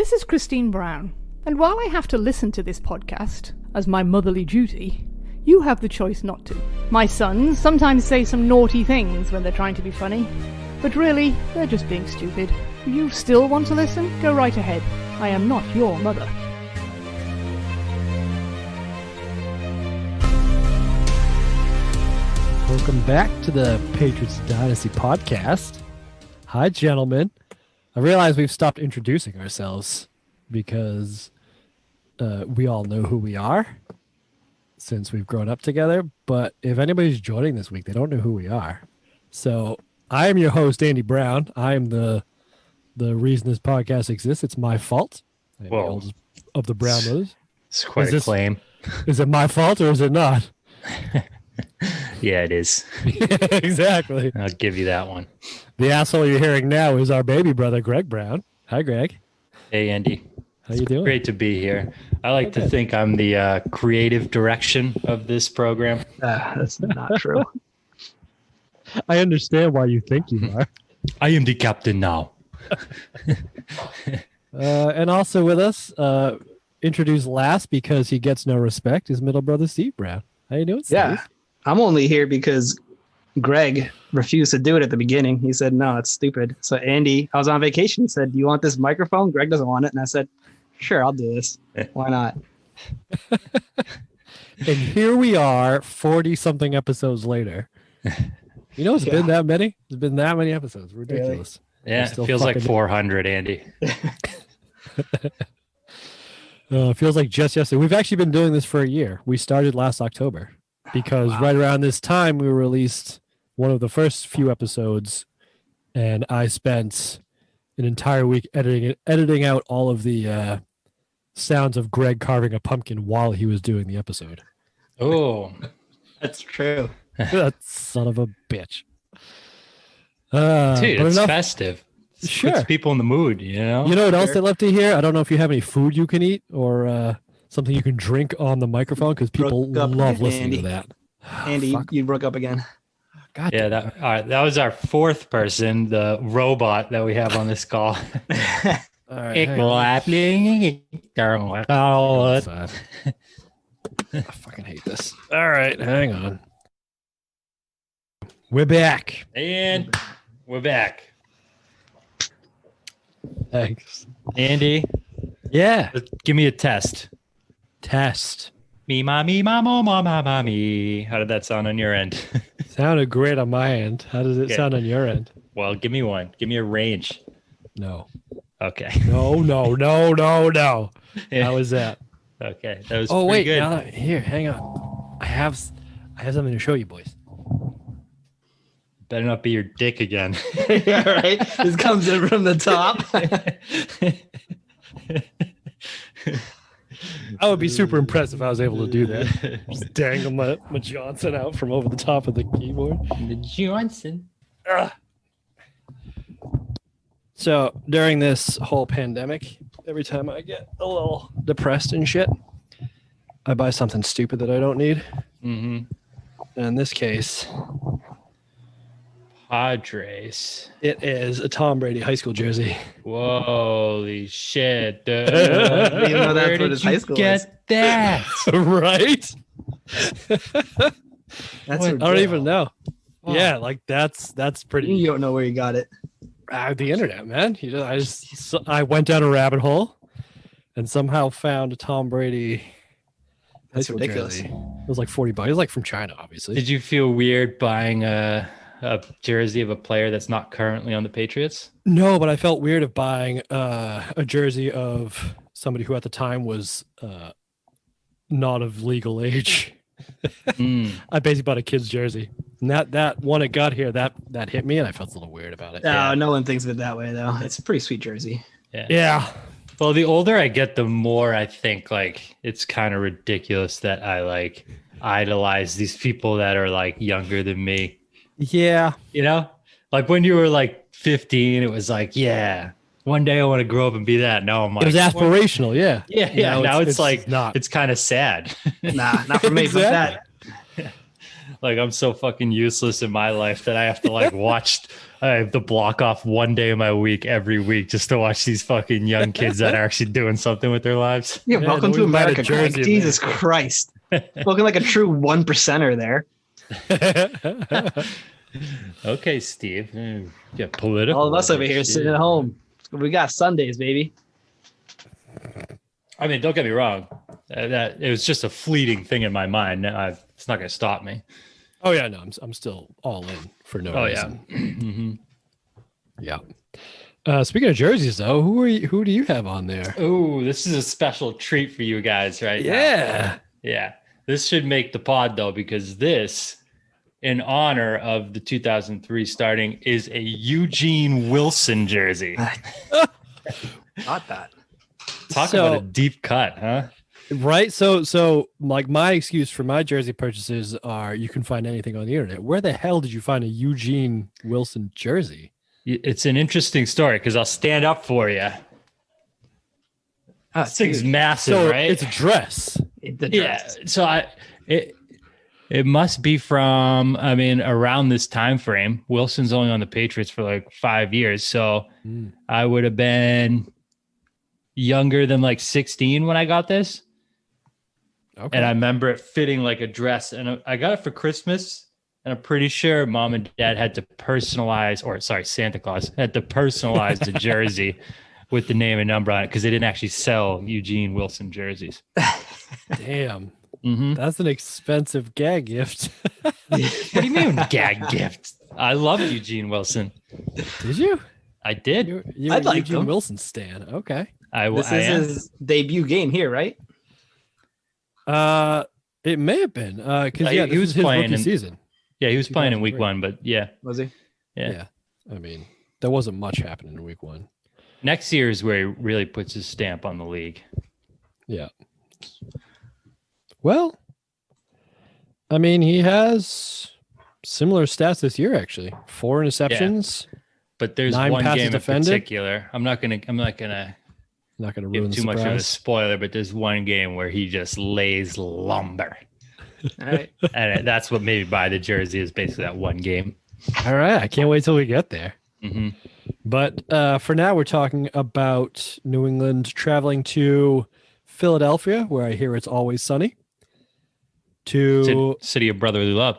This is Christine Brown, and while I have to listen to this podcast as my motherly duty, you have the choice not to. My sons sometimes say some naughty things when they're trying to be funny, but really, they're just being stupid. Do you still want to listen? Go right ahead. I am not your mother. Welcome back to the Patriots Dynasty podcast. Hi, gentlemen. I realize we've stopped introducing ourselves because we all know who we are since we've grown up together. But if anybody's joining this week, they don't know who we are. So I am your host, Andy Brown. I am the reason this podcast exists. It's my fault. I'm the oldest of the Brown brothers. It's quite a claim. Is it my fault or is it not? Yeah, it is. Exactly. I'll give you that one. The asshole you're hearing now is our baby brother, Greg Brown. Hi, Greg. Hey, Andy. How you doing? Great to be here. I like to think I'm the creative direction of this program. That's not true. I understand why you think you are. I am the captain now. And also with us, introduced last because he gets no respect, is middle brother Steve Brown. How you doing, Steve? Yeah, I'm only here because Greg refused to do it at the beginning. He said, no, it's stupid. So Andy, I was on vacation. He said, do you want this microphone? Greg doesn't want it. And I said, sure, I'll do this. Why not? And here we are 40-something episodes later. You know, it's been that many? It's been that many episodes. Ridiculous. Really? Yeah, it feels like 400, Andy. It feels like just yesterday. We've actually been doing this for a year. We started last October because right around this time we released one of the first few episodes, and I spent an entire week editing out all of the sounds of Greg carving a pumpkin while he was doing the episode. Oh, That's true. That son of a bitch. dude, it's festive. It Sure. puts people in the mood, you know? You know what else they love to hear? I don't know if you have any food you can eat or something you can drink on the microphone because people love listening to that. Andy, you broke up again. God Yeah, that was our fourth person, the robot that we have on this call. All right, hang on. I fucking hate this. All right, hang on. We're back. And we're back. Thanks. Andy, Yeah. give me a test. Test. Me, ma, mo, ma, me. How did that sound on your end? Sounded great on my end. How does it sound on your end? Well, give me one. Give me a range. No. Okay. No. How was that? Okay. That was Oh, pretty wait. good. Now, here, hang on. I have something to show you, boys. Better not be your dick again. Yeah, right. This comes in from the top. I would be super impressed if I was able to do that. Just dangle my Johnson out from over the top of the keyboard. The Johnson. So during this whole pandemic, every time I get a little depressed and shit, I buy something stupid that I don't need. Mm-hmm. And in this case, Padres. it is a Tom Brady high school jersey. Holy shit, dude. I didn't even know that's Where what did his high you school get that? Right? That's I don't even know. Wow. Yeah, like that's pretty. You don't know where you got it. The internet, man. I went down a rabbit hole and somehow found a Tom Brady. That's high school ridiculous. jersey. It was like $40. It was like from China, obviously. Did you feel weird buying a jersey of a player that's not currently on the Patriots? No, but I felt weird of buying a jersey of somebody who at the time was not of legal age. I basically bought a kid's jersey. And that when it got here, that hit me, and I felt a little weird about it. No, no one thinks of it that way, though. It's a pretty sweet jersey. Yeah. Well, the older I get, the more I think like it's kind of ridiculous that I like idolize these people that are like younger than me. Yeah. You know, like when you were like 15, it was like, yeah, one day I want to grow up and be that. Now I'm like, It was aspirational, yeah. Yeah. Now it's like not. it's kind of sad. Nah, not for me. Exactly. Like I'm so fucking useless in my life that I have to like I have to block off one day of my week every week just to watch these fucking young kids that are actually doing something with their lives. Yeah, Man, welcome to always got a America, Greg. jersey, Jesus Christ. Looking like a true 1%er there. Okay, Steve. Yeah, political. All of us over here shit. sitting at home. We got Sundays, baby. I mean, don't get me wrong. That it was just a fleeting thing in my mind. It's not going to stop me. Oh yeah, no, I'm still all in for no reason. Yeah. Mm-hmm. Yeah. Speaking of jerseys, though, who do you have on there? Oh, this is a special treat for you guys, right? Yeah. Yeah. This should make the pod though, because this, in honor of the 2003 starting, is a Eugene Wilson jersey. Not that. Talk about a deep cut, huh? Right. So like my excuse for my jersey purchases are you can find anything on the internet. Where the hell did you find a Eugene Wilson jersey? It's an interesting story because I'll stand up for you. This thing's massive, So right? it's a dress. The dress. Yeah. So it must be from, I mean, around this time frame. Wilson's only on the Patriots for like 5 years. So I would have been younger than like 16 when I got this. Okay. And I remember it fitting like a dress. And I got it for Christmas. And I'm pretty sure mom and dad had to Santa Claus had to personalize the jersey with the name and number on it because they didn't actually sell Eugene Wilson jerseys. Damn. Mm-hmm. That's an expensive gag gift. What do you mean gag gift? I love Eugene Wilson. Did you? I did. You I'd were like Eugene them. Wilson stan. Okay. This I is am. his debut game here, right? It may have been because He was his playing rookie season. Yeah, he was playing in week 2003. 1, but yeah. Was he? Yeah. I mean, there wasn't much happening in week 1. Next year is where he really puts his stamp on the league. Yeah. Well, I mean, he has similar stats this year, actually. 4 interceptions. But there's 9 one passes game in defended. particular. I'm not gonna Not going to ruin give the too much of a surprise. spoiler, but there's one game where he just lays lumber. All right. And that's what made me buy the jersey, is basically that one game. All right. I can't wait till we get there. Mm-hmm. But for now, we're talking about New England traveling to Philadelphia, where I hear it's always sunny. City of brotherly love.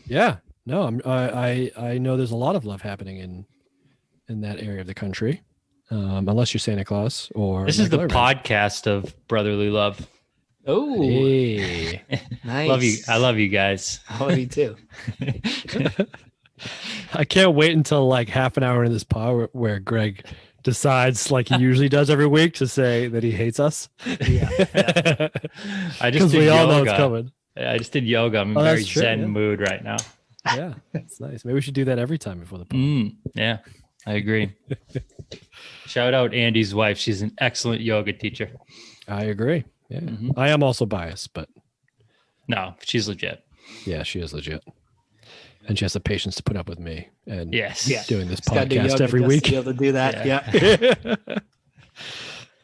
Yeah, no, I know there's a lot of love happening in that area of the country, unless you're Santa Claus or This is the Michael Irvin. podcast of brotherly love. Oh, Hey. nice. Love you. I love you guys. I love you too. I can't wait until like half an hour in this pod where Greg decides, like he usually does every week, to say that he hates us. Yeah. I just Because did we all know yoga. it's coming. I just did yoga. I'm in Oh, a very that's true, zen yeah. mood right now. Yeah, it's nice. Maybe we should do that every time before the pod. Yeah, I agree. Shout out Andy's wife. She's an excellent yoga teacher. I agree. Yeah, Mhm. I am also biased, but No, she's legit. yeah, she is legit, and she has the patience to put up with me and Yes. Yeah. doing this Just gotta do podcast yoga every just week. to be able to do that. Yeah.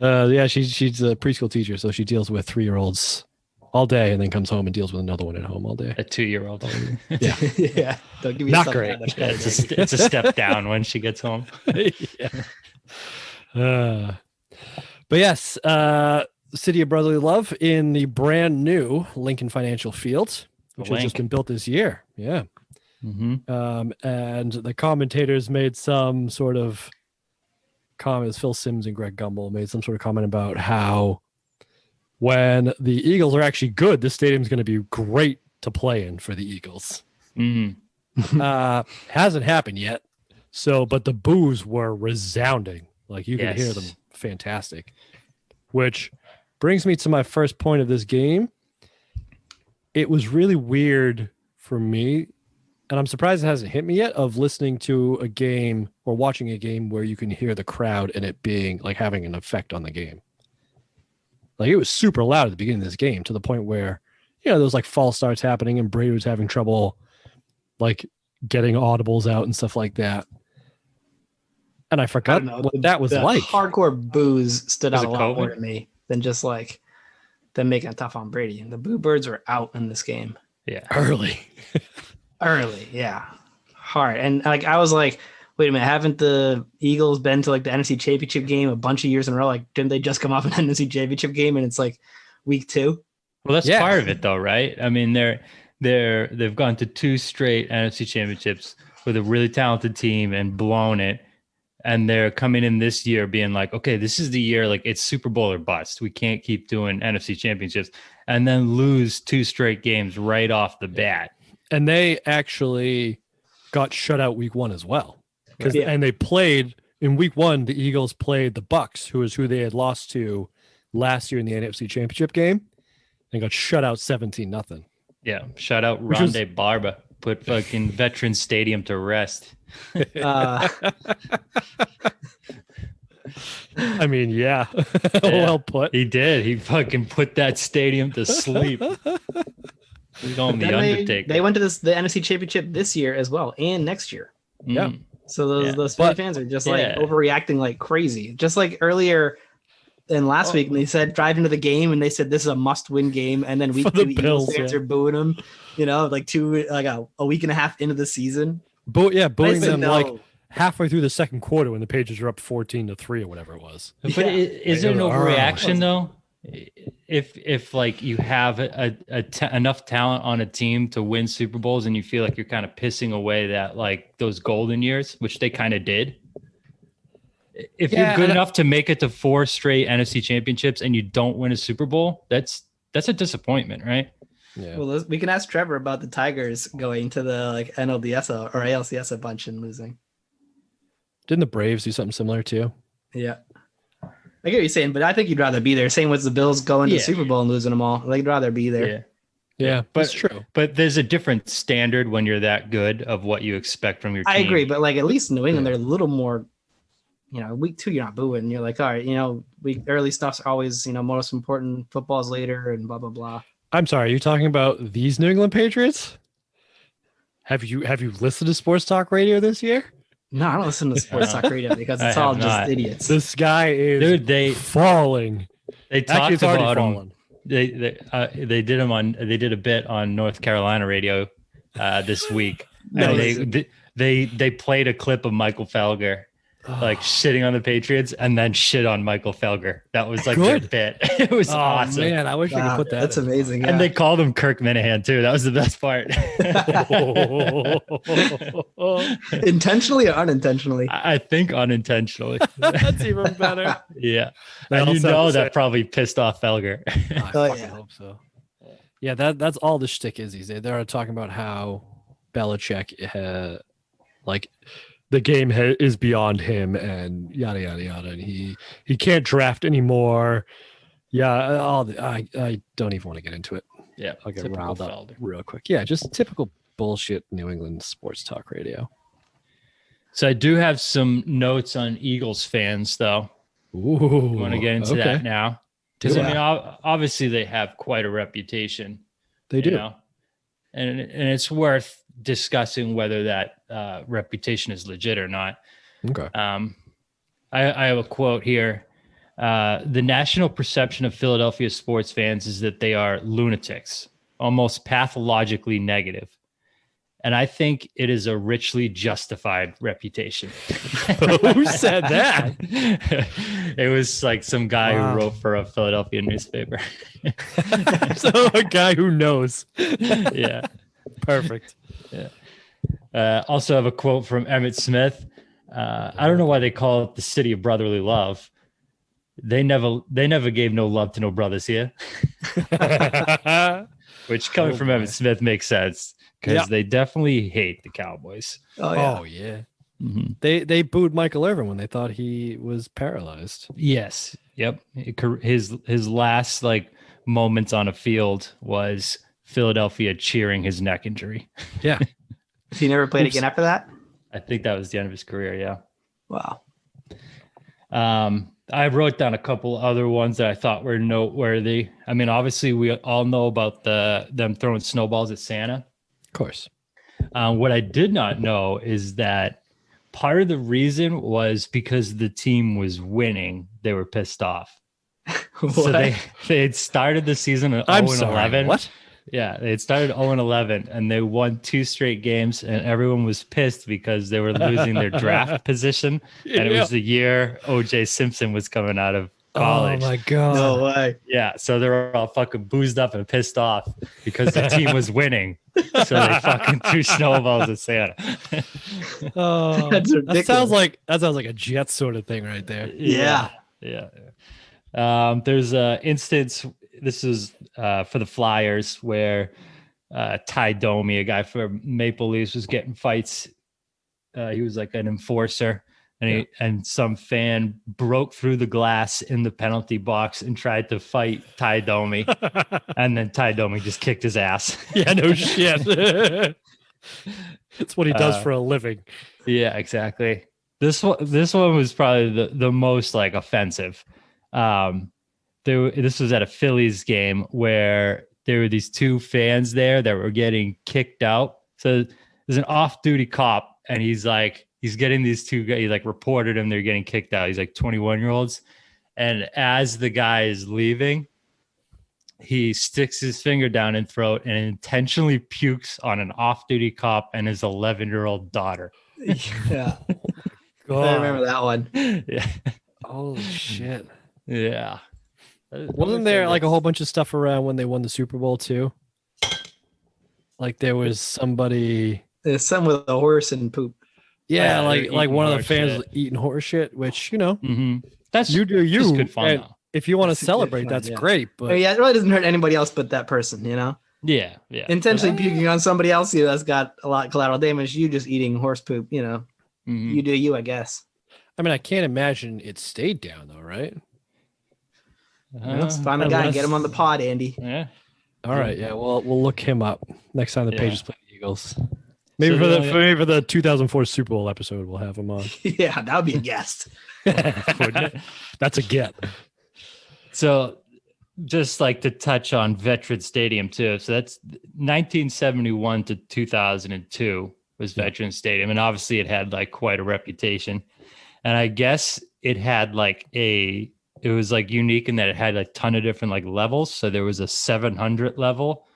Yeah. Yeah, she's a preschool teacher, so she deals with 3-year-olds all day, and then comes home and deals with another one at home all day. A 2-year-old. Yeah, Yeah. Don't give me Not something great. out of Yeah, that. it's a step down when she gets home. yeah. But yes, City of Brotherly Love in the brand new Lincoln Financial Field, which has just been built this year. Yeah. Mm-hmm. And the commentators made some sort of comments. Phil Simms and Greg Gumbel made some sort of comment about how when the Eagles are actually good, this stadium is going to be great to play in for the Eagles. Mm-hmm. Hasn't happened yet. So, but the boos were resounding. Like you could hear Yes. them fantastic. Which brings me to my first point of this game. It was really weird for me, and I'm surprised it hasn't hit me yet, of listening to a game or watching a game where you can hear the crowd and it being like having an effect on the game. Like it was super loud at the beginning of this game to the point where, there was like false starts happening and Brady was having trouble like getting audibles out and stuff like that. And I forgot what that was the like. Hardcore boos stood Was out a it lot more COVID? to me than just like them making it tough on Brady. The boo birds were out in this game. Yeah. Early. Early, yeah. Hard. And like I was like, wait a minute, haven't the Eagles been to like the NFC Championship game a bunch of years in a row? Like, didn't they just come off an NFC Championship game and it's like week 2? Well, that's part of it though, right? I mean, they've gone to 2 straight NFC championships with a really talented team and blown it. And they're coming in this year being like, okay, this is the year, like it's Super Bowl or bust. We can't keep doing NFC championships and then lose 2 straight games right off the bat. And they actually got shut out week 1 as well. And they played in week 1, the Eagles played the Bucks, who they had lost to last year in the NFC Championship game, and got shut out 17-0. Yeah. Shout out Rondé Barber. Put fucking Veterans Stadium to rest. I mean, yeah. Well put. He did. He fucking put that stadium to sleep. He's on the Undertaker. They went to the NFC Championship this year as well, and next year. Yeah. So those fans are just like overreacting like crazy. Just like earlier in last week, when they said drive into the game, and they said this is a must-win game, and then week 2, the Eagles fans are booing them. You know, like a week and a half into the season. Booing them like halfway through the second quarter when the Patriots are up 14-3 or whatever it was. But is it an overreaction though? If like you have enough talent on a team to win Super Bowls and you feel like you're kind of pissing away that like those golden years, which they kind of did. If you're good enough to make it to 4 straight NFC championships and you don't win a Super Bowl, that's a disappointment, right? Yeah. Well, we can ask Trevor about the Tigers going to the like NLDS or ALCS a bunch and losing. Didn't the Braves do something similar too? Yeah. I get what you're saying, but I think you'd rather be there. Same with the Bills going to the Super Bowl and losing them all. Like, you'd rather be there. Yeah, but it's true. But there's a different standard when you're that good of what you expect from your team. I agree, but like at least New England, they're a little more, week 2, you're not booing. You're like, all right, early stuff's always, most important. Football's later and blah, blah, blah. I'm sorry, are you talking about these New England Patriots? Have you listened to sports talk radio this year? No, I don't listen to sports talk radio because it's all just idiots. This guy is falling. They talked about him. They did a bit on North Carolina radio this week. And they played a clip of Michael Felger like shitting on the Patriots and then shit on Michael Felger. That was like their bit. It was awesome. Man, I wish I could put that. That's amazing. And they called him Kirk Minahan too. That was the best part. Intentionally or unintentionally? I think unintentionally. That's even better. Yeah. And that probably pissed off Felger. I hope so. Yeah, that's all the shtick is these days. They're talking about how Belichick the game is beyond him and yada yada yada, and he can't draft anymore. Yeah, I don't even want to get into it. Yeah, I'll get riled up real quick. Yeah, just typical bullshit New England sports talk radio. So I do have some notes on Eagles fans, though. Ooh, want to get into that now? Because I mean, obviously they have quite a reputation. They do, and it's worth discussing whether that reputation is legit or not. Okay. I have a quote here. The national perception of Philadelphia sports fans is that they are lunatics, almost pathologically negative. And I think it is a richly justified reputation. Who said that? It was like some guy who wrote for a Philadelphia newspaper. So a guy who knows. Yeah. Perfect. Yeah. Also have a quote from Emmitt Smith. I don't know why they call it the city of brotherly love. They never gave no love to no brothers here. Which coming from Emmitt Smith makes sense because they definitely hate the Cowboys. Oh yeah. Mm-hmm. They booed Michael Irvin when they thought he was paralyzed. Yes. Yep. His last moments on a field was Philadelphia cheering his neck injury. Yeah. He never played again after that? I think that was the end of his career, yeah. Wow. I wrote down a couple other ones that I thought were noteworthy. I mean, obviously we all know about them throwing snowballs at Santa. Of course. What I did not know is that part of the reason was because the team was winning, they were pissed off. So they had started the season at 0-11. What? Yeah, it started 0-11, and they won 2 straight games, and everyone was pissed because they were losing their draft position, and it was the year O.J. Simpson was coming out of college. Oh my god! No way. Yeah, so they were all fucking boozed up and pissed off because the team was winning. So they fucking threw snowballs at Santa. Oh, That's ridiculous. that sounds like a Jets sort of thing right there. Yeah. There's an instance. This is for the Flyers where Ty Domi, a guy for Maple Leafs, was getting fights. He was like an enforcer, and some fan broke through the glass in the penalty box and tried to fight Ty Domi, and then Ty Domi just kicked his ass. Yeah, no shit. It's what he does for a living. Yeah, exactly. This one was probably the most like offensive. This was at a Phillies game where there were these 2 fans there that were getting kicked out. So there's an off-duty cop, and he's getting these 2 guys. He like reported them. They're getting kicked out. He's like 21-year-olds, and as the guy is leaving, he sticks his finger down his throat and intentionally pukes on an off-duty cop and his 11-year-old daughter. Yeah. God. I remember that one. Yeah. Holy shit! Yeah. Wasn't there like a whole bunch of stuff around when they won the Super Bowl too? Like there was somebody. There's some with a horse and poop. Yeah, Yeah, like one of the horse fans shit. was eating horse shit, which That's you do you. just good fun, and though. if you want to That's good celebrate, fun, that's yeah. great. But Oh, yeah, it really doesn't hurt anybody else but that person, you know? Yeah. Intentionally puking on somebody else that's got a lot of collateral damage. You just eating horse poop, you know? Mhm. You do you, I guess. I mean, I can't imagine it stayed down though, right? Let's find the guy and get him on the pod, Andy. Yeah. All right, yeah, we'll look him up next time the Yeah. Patriots play the Eagles. Maybe So maybe for the 2004 Super Bowl episode, we'll have him on. Yeah, that would be a guest. That's a get. So just like to touch on Veterans Stadium too. So that's 1971 to 2002 was Veterans Stadium. And obviously it had like quite a reputation. And I guess it had like it was like unique in that it had a ton of different like levels. So there was a 700 level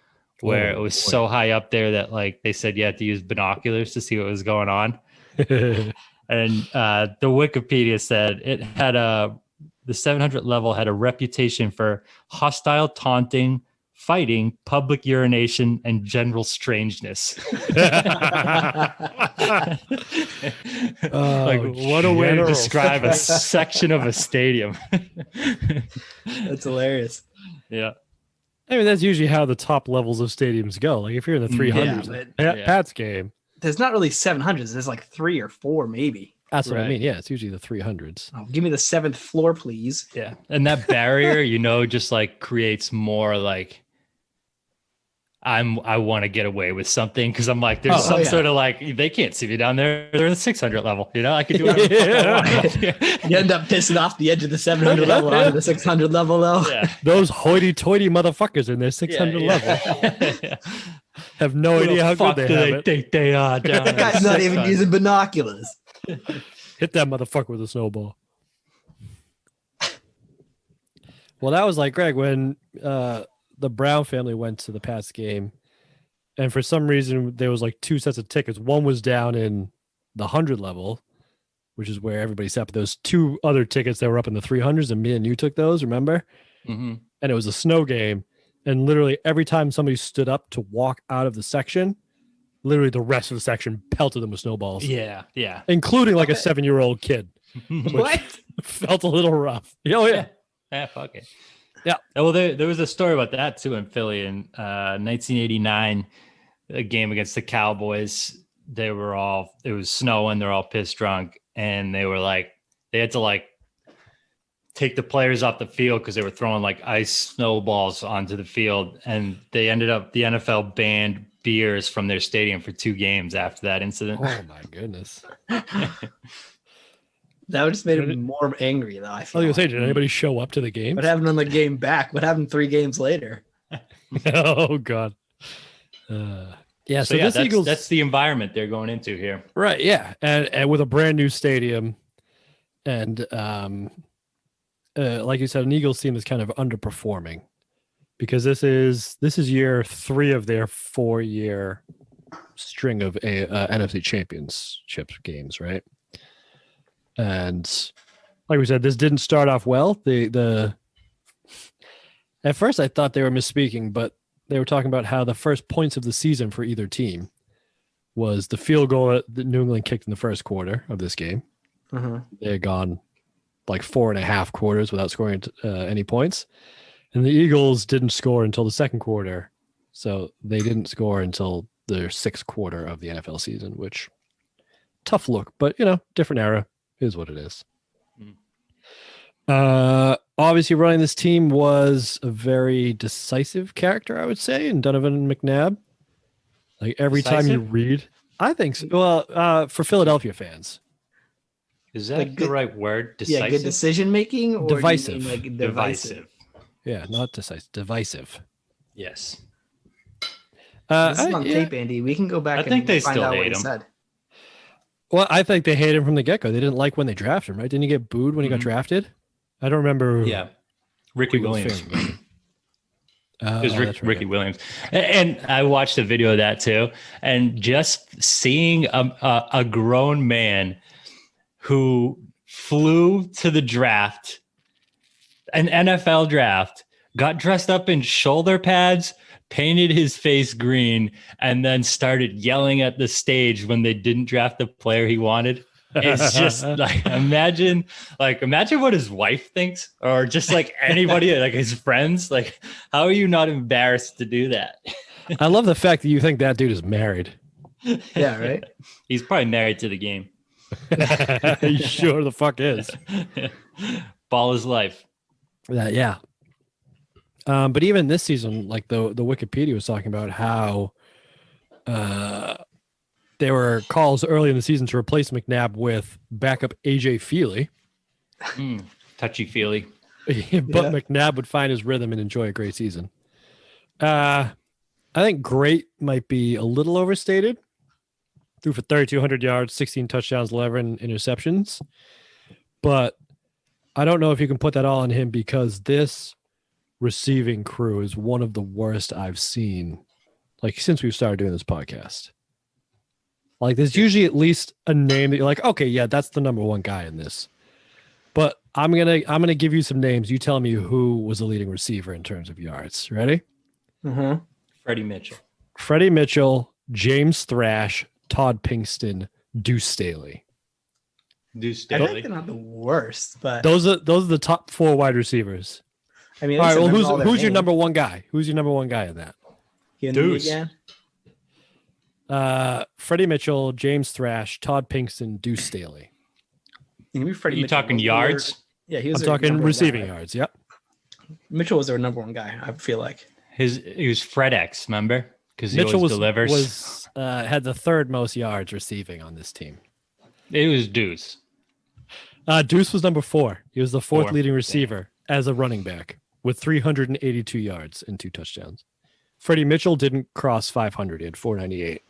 where it was so high up there that like they said you had to use binoculars to see what was going on. And the Wikipedia said it had the 700 level had a reputation for hostile taunting, fighting, public urination, and general strangeness. What a way to describe a section of a stadium. That's hilarious. Yeah. I mean, that's usually how the top levels of stadiums go. Like if you're in the 300s, but Pat's game. there's not really 700s. There's like 3 or 4 maybe. That's what I Right. mean. Yeah, it's usually the 300s. Oh, give me the 7th floor, please. Yeah. And that barrier, just like creates more like I want to get away with something because I'm like, there's some sort of like they can't see me down there. They're at the 600 level. I could do whatever the fuck I want. You end up pissing off the edge of the 700 level onto the 600 level, though. Yeah. Those hoity-toity motherfuckers in their 600 level have no idea how good they have it. think they are down That guy's not even using binoculars. Hit that motherfucker with a snowball. Well, that was like Greg when the Brown family went to the Pats game, and for some reason there was like 2 sets of tickets. One was down in the 100 level, which is where everybody sat. But those 2 other tickets that were up in the 300s, and me and you took those. Remember? Mm-hmm. And it was a snow game, and literally every time somebody stood up to walk out of the section, literally the rest of the section pelted them with snowballs. Yeah. Including like a 7-year-old kid. What? Felt a little rough. Oh yeah. Yeah, fuck it. Yeah. Well, there was a story about that too in Philly in 1989, a game against the Cowboys. It was snowing. They're all pissed drunk, and they had to like take the players off the field because they were throwing like ice snowballs onto the field, and the NFL banned beers from their stadium for 2 games after that incident. Oh my goodness. That would just made him more angry, though. I I was feel gonna like. say, did anybody show up to the game? What happened on the game back? What happened 3 games later? Oh god. Yeah. So this Eagles, that's the environment they're going into here. right? Yeah, and with a brand new stadium, and like you said, an Eagles team is kind of underperforming. because this is year 3 of their 4-year string of NFC Championship games, right? And like we said, this didn't start off well. At first I thought they were misspeaking, but they were talking about how the first points of the season for either team was the field goal that New England kicked in the first quarter of this game. They had gone like 4.5 quarters without scoring any points. And the Eagles didn't score until the second quarter. So they didn't score until the 6th quarter of the NFL season, which tough look, but different era is what it is. Obviously running this team was a very decisive character, I would say, in Donovan McNab. Like every time you read, I think so. Well, for Philadelphia fans. Is that the right word? Decisive? Yeah, good decision making or divisive. Divisive. Yeah, not decisive. Divisive. Yes. This is on tape, Andy. We can go back I think and they find still out hate what he him. said. Well, I think they hated him from the get-go. They didn't like when they drafted him, right? Didn't he get booed when he got drafted? I don't remember. Yeah. Ricky Williams. It was Ricky Williams. And I watched a video of that too. And just seeing a grown man who flew to the draft, an NFL draft, got dressed up in shoulder pads, painted his face green, and then started yelling at the stage when they didn't draft the player he wanted. It's just like imagine what his wife thinks, or just like anybody, like his friends. Like, how are you not embarrassed to do that? I love the fact that you think that dude is married. Yeah, right. He's probably married to the game. He sure the fuck is. Ball is life. Yeah. But even this season, like the Wikipedia was talking about how there were calls early in the season to replace McNab with backup AJ Feely. Touchy-feely. But McNab would find his rhythm and enjoy a great season. I think great might be a little overstated. Threw for 3,200 yards, 16 touchdowns, 11 interceptions. But I don't know if you can put that all on him, because this receiving crew is one of the worst I've seen, like, since we've started doing this podcast. Like, there's usually at least a name that you're like, okay, yeah, that's the number one guy in this. But I'm gonna give you some names. You tell me who was the leading receiver in terms of yards. Ready? Freddie Mitchell, James Thrash, Todd Pinkston, Deuce Staley. I think they're not the worst, but those are the top 4 wide receivers. I mean, all right. Well, who's your number one guy? Who's your number one guy in that? Deuce. Freddie Mitchell, James Thrash, Todd Pinkston, Deuce Staley. Are you talking yards? Yeah, he was. I'm talking receiving yards. Yep. Mitchell was their number one guy. I feel like He was Fred X, remember? Because he Mitchell always delivers. Had the 3rd most yards receiving on this team. It was Deuce. Deuce was number 4. He was the 4th leading receiver as a running back with 382 yards and 2 touchdowns. Freddie Mitchell didn't cross 500. He had 498.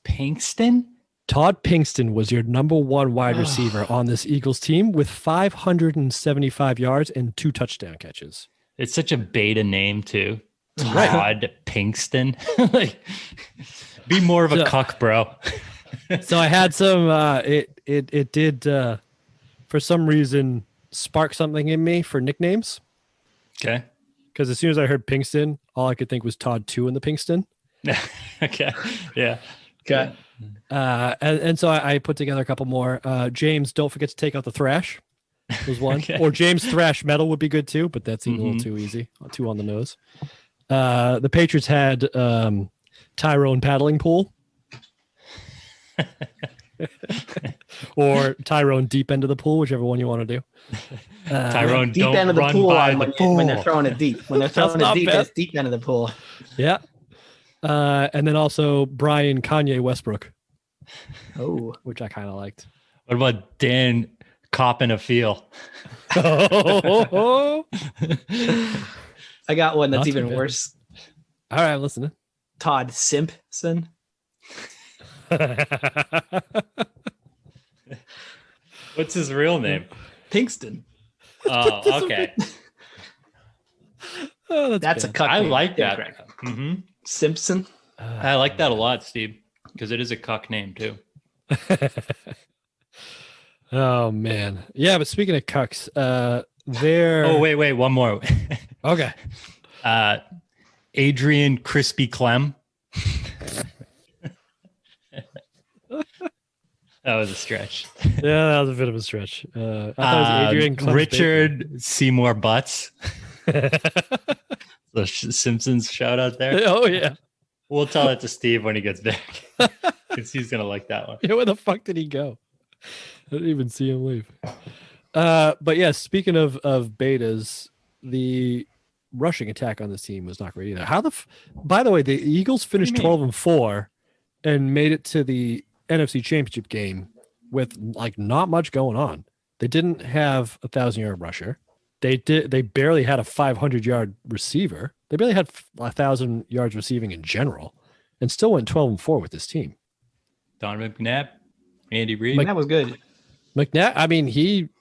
Pinkston? Todd Pinkston was your number 1 wide receiver on this Eagles team with 575 yards and 2 touchdown catches. It's such a beta name too. Todd Pinkston. Like, be more of a cuck, bro. So I had some. It did for some reason spark something in me for nicknames. Okay. Because as soon as I heard Pinkston, all I could think was Todd 2 in the Pinkston. Okay. Yeah. Okay. And so I put together a couple more. James, don't forget to take out the thrash. Was one. Okay. Or James Thrash Metal would be good too, but that seemed a little too easy. Too on the nose. The Patriots had Tyrone Paddling Pool. Or Tyrone Deep End of the Pool, whichever one you want to do. Tyrone deep don't end of the run pool by when they're throwing it deep. When they're throwing it deep, it's deep end of the pool. Yeah. And then also Brian Kanye Westbrook. Oh, which I kind of liked. What about Dan copping a feel? I got one that's Not even too bad. worse. All right, I'm listening. Todd Simpson. What's his real name? Pinkston. Oh, okay. Oh, That's a bad. cut. I name. like Yeah, that. Greg. hmm Simpson. I like that a lot, Steve, because it is a cuck name too. Oh man, yeah. But speaking of cucks, there. Oh wait, one more. Okay. Adrian Crispy Clem. That was a stretch. Yeah, that was a bit of a stretch. I thought it was Adrian Clem's Richard Seymour Butts. The Simpsons shout out there. Oh yeah. We'll tell it to Steve when he gets back, because he's gonna like that one. Yeah, where the fuck did he go? I didn't even see him leave. But yeah, speaking of betas, the rushing attack on this team was not great either. By the way, the Eagles finished 12-4 and made it to the NFC Championship game with like not much going on. They didn't have a 1,000-yard rusher. They barely had a 500-yard receiver. They barely had 1,000 yards receiving in general, and still went 12-4 with this team. Donovan McNab, Andy Reid. That was good. McNabb, I mean,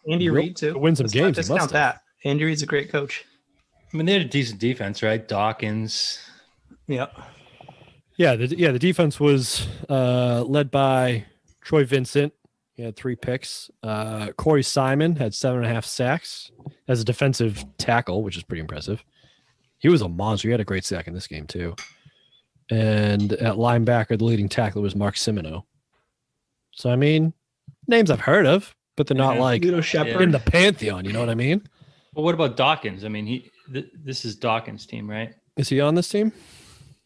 Andy Reid too. Win some games. Let's discount that. Andy Reid's a great coach. I mean, they had a decent defense, right? Dawkins. Yep. Yeah, the defense was led by Troy Vincent. He had 3 picks. Corey Simon had 7.5 sacks as a defensive tackle, which is pretty impressive. He was a monster. He had a great sack in this game too. And at linebacker, the leading tackler was Mark Simino. So I mean, names I've heard of, but they're not like Ludo Shepherd. in the pantheon. You know what I mean? Well, what about Dawkins? I mean, this is Dawkins' team, right? Is he on this team?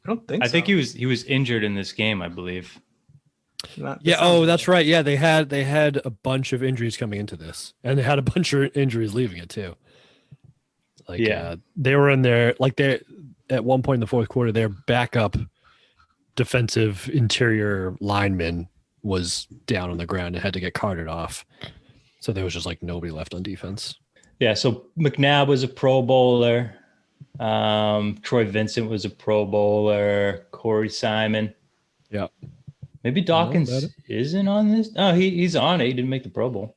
I don't think. I think he was injured in this game, I believe. Yeah. Oh, that's right. Yeah, they had a bunch of injuries coming into this, and they had a bunch of injuries leaving it too. Like, they were in there. Like, they at one point in the fourth quarter, their backup defensive interior lineman was down on the ground and had to get carted off. So there was just like nobody left on defense. Yeah. So McNabb was a Pro Bowler. Troy Vincent was a Pro Bowler. Corey Simon. Yeah. Maybe Dawkins isn't on this. Oh, he's on it. He didn't make the Pro Bowl.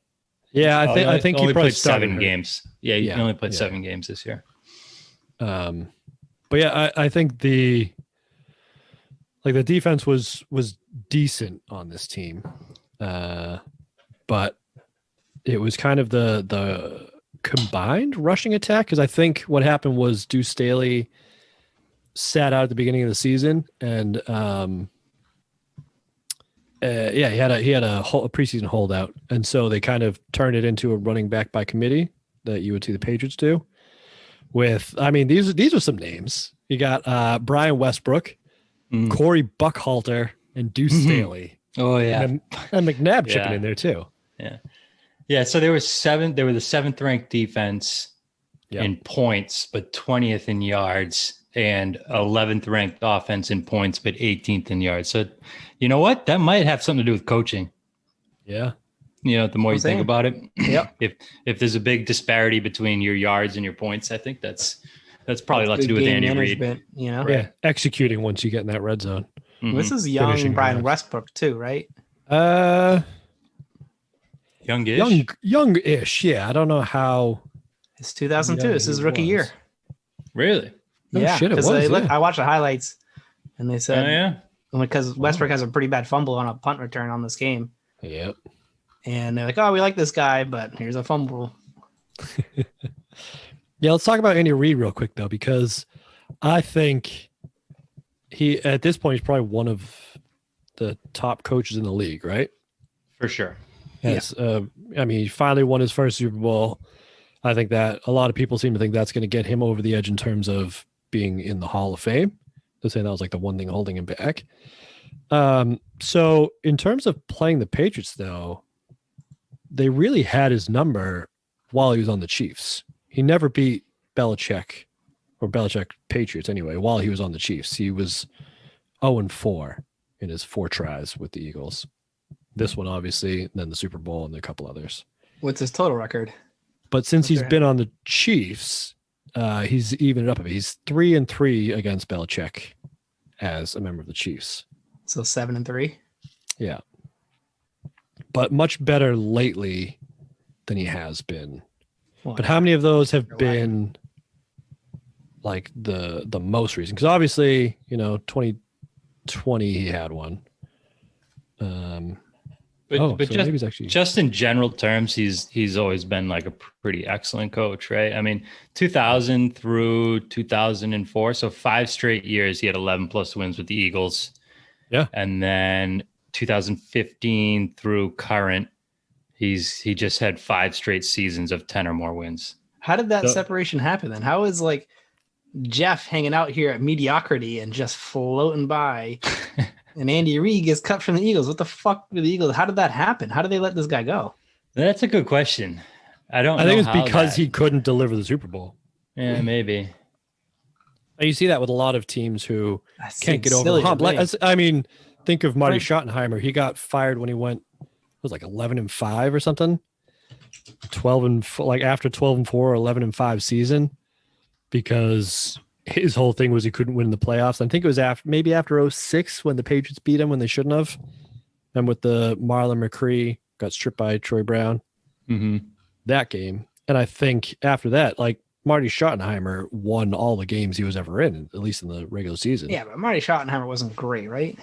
Yeah, I think he only probably played 7 started games. Yeah, he only played 7 games this year. But yeah, I think the defense was decent on this team, but it was kind of the combined rushing attack, because I think what happened was Deuce Staley sat out at the beginning of the season, and he had a preseason holdout, and so they kind of turned it into a running back by committee that you would see the Patriots do. With, I mean, these are some names. You got Brian Westbrook, Corey Buckhalter, and Deuce Staley. Oh yeah, and McNabb chipping in there too. Yeah. So they were the 7th ranked defense in points, but 20th in yards, and 11th ranked offense in points, but 18th in yards. So, you know what? That might have something to do with coaching. Yeah. You know, the more you think about it, if there's a big disparity between your yards and your points, I think that's probably a lot to do with Andy Reid. You know, Yeah, executing once you get in that red zone. Mm-hmm. This is young Finishing Brian drives. Westbrook too, right? Youngish. Young-ish. Yeah, I don't know how. It's 2002. young This is his he rookie was. year. Really? Oh, Yeah, shit, it because was, I watched the highlights, and they Oh said yeah. because Westbrook has a pretty bad fumble on a punt return on this game, Yep. and they're like, "Oh, we like this guy, but here's a fumble." Yeah, let's talk about Andy Reid real quick though, because I think he at this point is probably one of the top coaches in the league, right? For sure. Yes. I mean, he finally won his first Super Bowl. I think that a lot of people seem to think that's going to get him over the edge in terms of being in the Hall of Fame. They're saying that was like the one thing holding him back. So in terms of playing the Patriots, though, they really had his number while he was on the Chiefs. He never beat Belichick Patriots anyway, while he was on the Chiefs. He was 0-4 in his 4 tries with the Eagles. This one, obviously, and then the Super Bowl and a couple others. What's his total record? But since he's been on the Chiefs, he's evened it up a bit. He's 3-3 against Belichick as a member of the Chiefs. So 7-3. Yeah. But much better lately than he has been. Well, But how many of those have been like the most recent, because obviously 2020 he had one. But so maybe it's actually just in general terms, he's always been like a pretty excellent coach, right? I mean, 2000 through 2004, so 5 straight years he had 11 plus wins with the Eagles. Yeah, and then 2015 through current, he just had 5 straight seasons of 10 or more wins. How did that separation happen then? How is like Jeff hanging out here at mediocrity and just floating by? And Andy Reid gets cut from the Eagles. What the fuck with the Eagles? How did that happen? How did they let this guy go? That's a good question. I think it's because he couldn't deliver the Super Bowl. Yeah, maybe. And you see that with a lot of teams who can't get over silly the hump. to me. I mean, think of Marty Schottenheimer. He got fired when he went, it was like 11-5 or something. 12 after 12-4 or 11-5 season, because his whole thing was he couldn't win the playoffs. I think it was after 06 when the Patriots beat him when they shouldn't have. And with the Marlon McCree got stripped by Troy Brown that game. And I think after that, like Marty Schottenheimer won all the games he was ever in, at least in the regular season. Yeah, but Marty Schottenheimer wasn't great, right?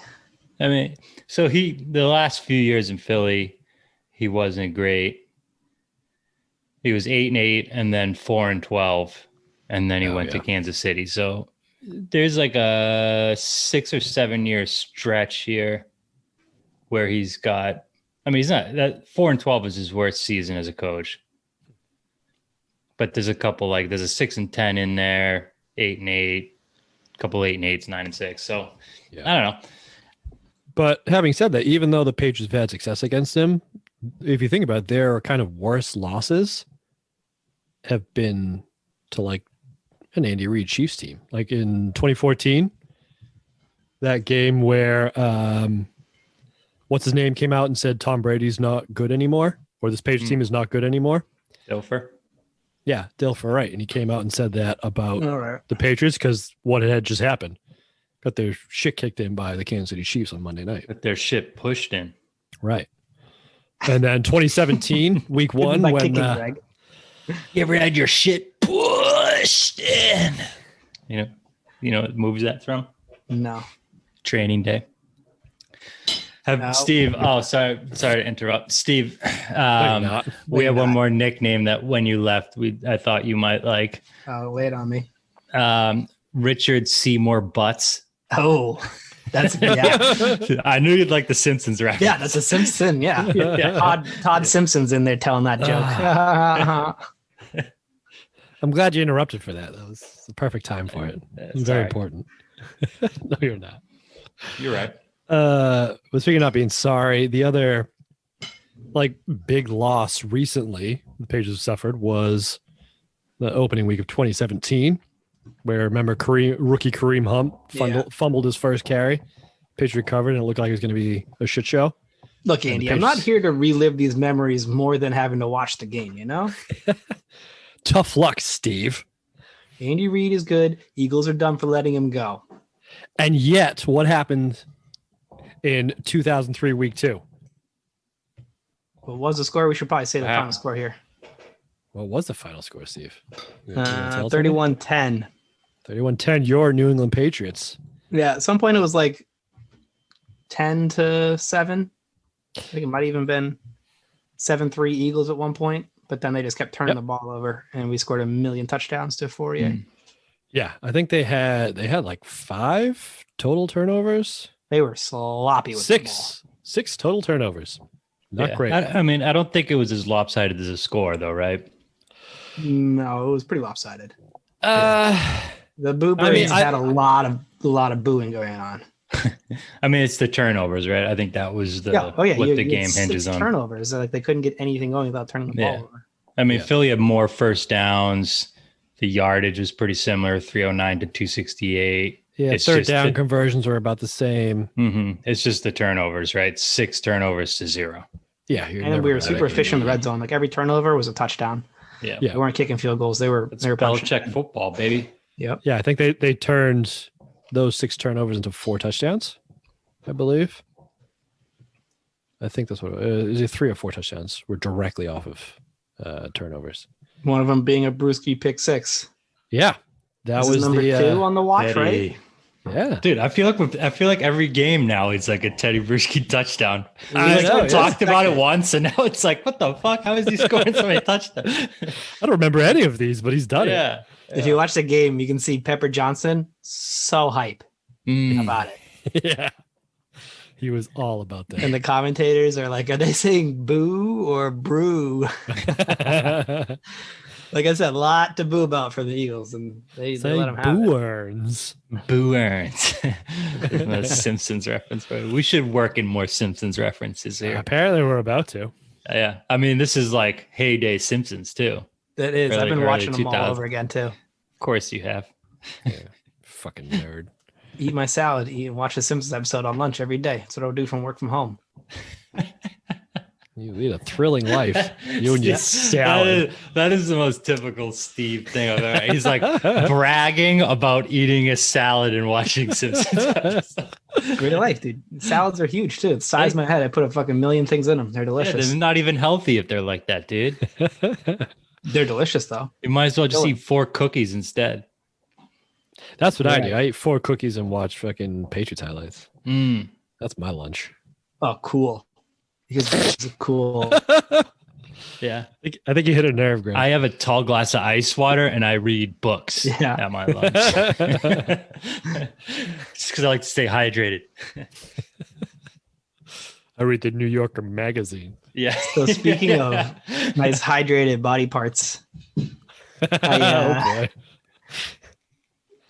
I mean, so the last few years in Philly, he wasn't great. He was 8-8 and then 4-12. And then he went to Kansas City. So there's like a 6 or 7 year stretch here where he's got, I mean, he's not, that 4-12 is his worst season as a coach. But there's a couple, like there's a 6-10 in there, 8-8, a couple 8-8s, 9-6. So I don't know. But having said that, even though the Patriots have had success against him, if you think about it, their kind of worst losses have been to like an Andy Reid Chiefs team. Like in 2014, that game where what's his name came out and said Tom Brady's not good anymore, or this Patriots team is not good anymore. Dilfer. Yeah, Dilfer, right. And he came out and said that about the Patriots because what had just happened. Got their shit kicked in by the Kansas City Chiefs on Monday night. Got their shit pushed in. Right. And then 2017, week 1, when you ever had your shit pushed in? You know what movies that's from? No. Training Day. Steve, sorry to interrupt. Steve, we have one more nickname that when you left, I thought you might like. Oh, lay it on me. Richard Seymour Butts. Oh, that's, yeah. I knew you'd like the Simpsons reference. Yeah, that's a Simpson. Yeah. Todd Simpson's in there telling that joke. I'm glad you interrupted for that. That was the perfect time for it. It's very important. No, you're not. You're right. But speaking of not being sorry, the other like big loss recently the Patriots suffered was the opening week of 2017, where remember rookie Kareem Hunt fumbled his first carry. Patriots recovered and it looked like it was going to be a shit show. Look, Andy, I'm not here to relive these memories more than having to watch the game, you know? Tough luck, Steve. Andy Reid is good. Eagles are done for letting him go. And yet, what happened in 2003 week 2? What was the score? We should probably say the final score here. What was the final score, Steve? 31-10. 31-10, your New England Patriots. Yeah, at some point it was like 10-7. I think it might have even been 7-3 Eagles at one point, but then they just kept turning the ball over and we scored 1,000,000 touchdowns to Fourier. Yeah, I think they had like 5 total turnovers. They were sloppy with the ball. 6 total turnovers. Not great. I mean, I don't think it was as lopsided as a score, though, right? No, it was pretty lopsided. The Boo Braves had a lot of booing going on. I mean, it's the turnovers, right? I think that was what the game hinges on. Turnovers, like they couldn't get anything going without turning the ball over. I mean, Philly had more first downs. The yardage was pretty similar, 309 to 268. Yeah, third down conversions were about the same. It's just the turnovers, right? 6 turnovers to 0. Yeah, and we were super efficient in the red zone. Like every turnover was a touchdown. Yeah, they weren't kicking field goals. They were Belichick football, baby. Yep. Yeah, I think they turned those 6 turnovers into 4 touchdowns, I believe. I think that's what it was. 3 or 4 touchdowns were directly off of turnovers. One of them being a Brewski pick 6. Yeah, That This was is number the 2 on the watch, Teddy. right? yeah. Dude, I feel like every game now it's like a Teddy Bruschi touchdown. I We know, yeah. talked about it once, and now it's like, what the fuck? How is he scoring so many touchdowns? I don't remember any of these, but he's done it. Yeah. If you watch the game, you can see Pepper Johnson so hype about it. Yeah. He was all about that. And the commentators are like, are they saying boo or brew? Like I said, a lot to boo about for the Eagles, and they Say let them have it. Boo Earns. Boo Earns. A Simpsons reference. We should work in more Simpsons references here. Apparently, we're about to. Yeah. I mean, this is like heyday Simpsons too. That is. Or I've been like watching early them all 2000s. over again too. Of course you have. Fucking nerd. Eat my salad, eat and watch the Simpsons episode on lunch every day. That's what I'll do from work from home. You lead a thrilling life. You and your Yeah, salad. That is the most typical Steve thing I've ever. He's like bragging about eating a salad and watching Simpsons episodes. Great life, dude. Salads are huge too. The size of my head. I put a fucking million things in them. They're Yeah, delicious. they're not even healthy if they're like that, dude. They're delicious though. You might as well just Really? eat 4 cookies instead. That's what I do. Right. I eat 4 cookies and watch fucking Patriots highlights. Mm. That's my lunch. Oh, cool. Because it's cool. Yeah. I think you hit a nerve, Greg. I have a tall glass of ice water and I read books Yeah. at my lunch. Just because I like to stay hydrated. I read the New Yorker magazine. Yeah. So speaking of nice hydrated body parts, Oh boy.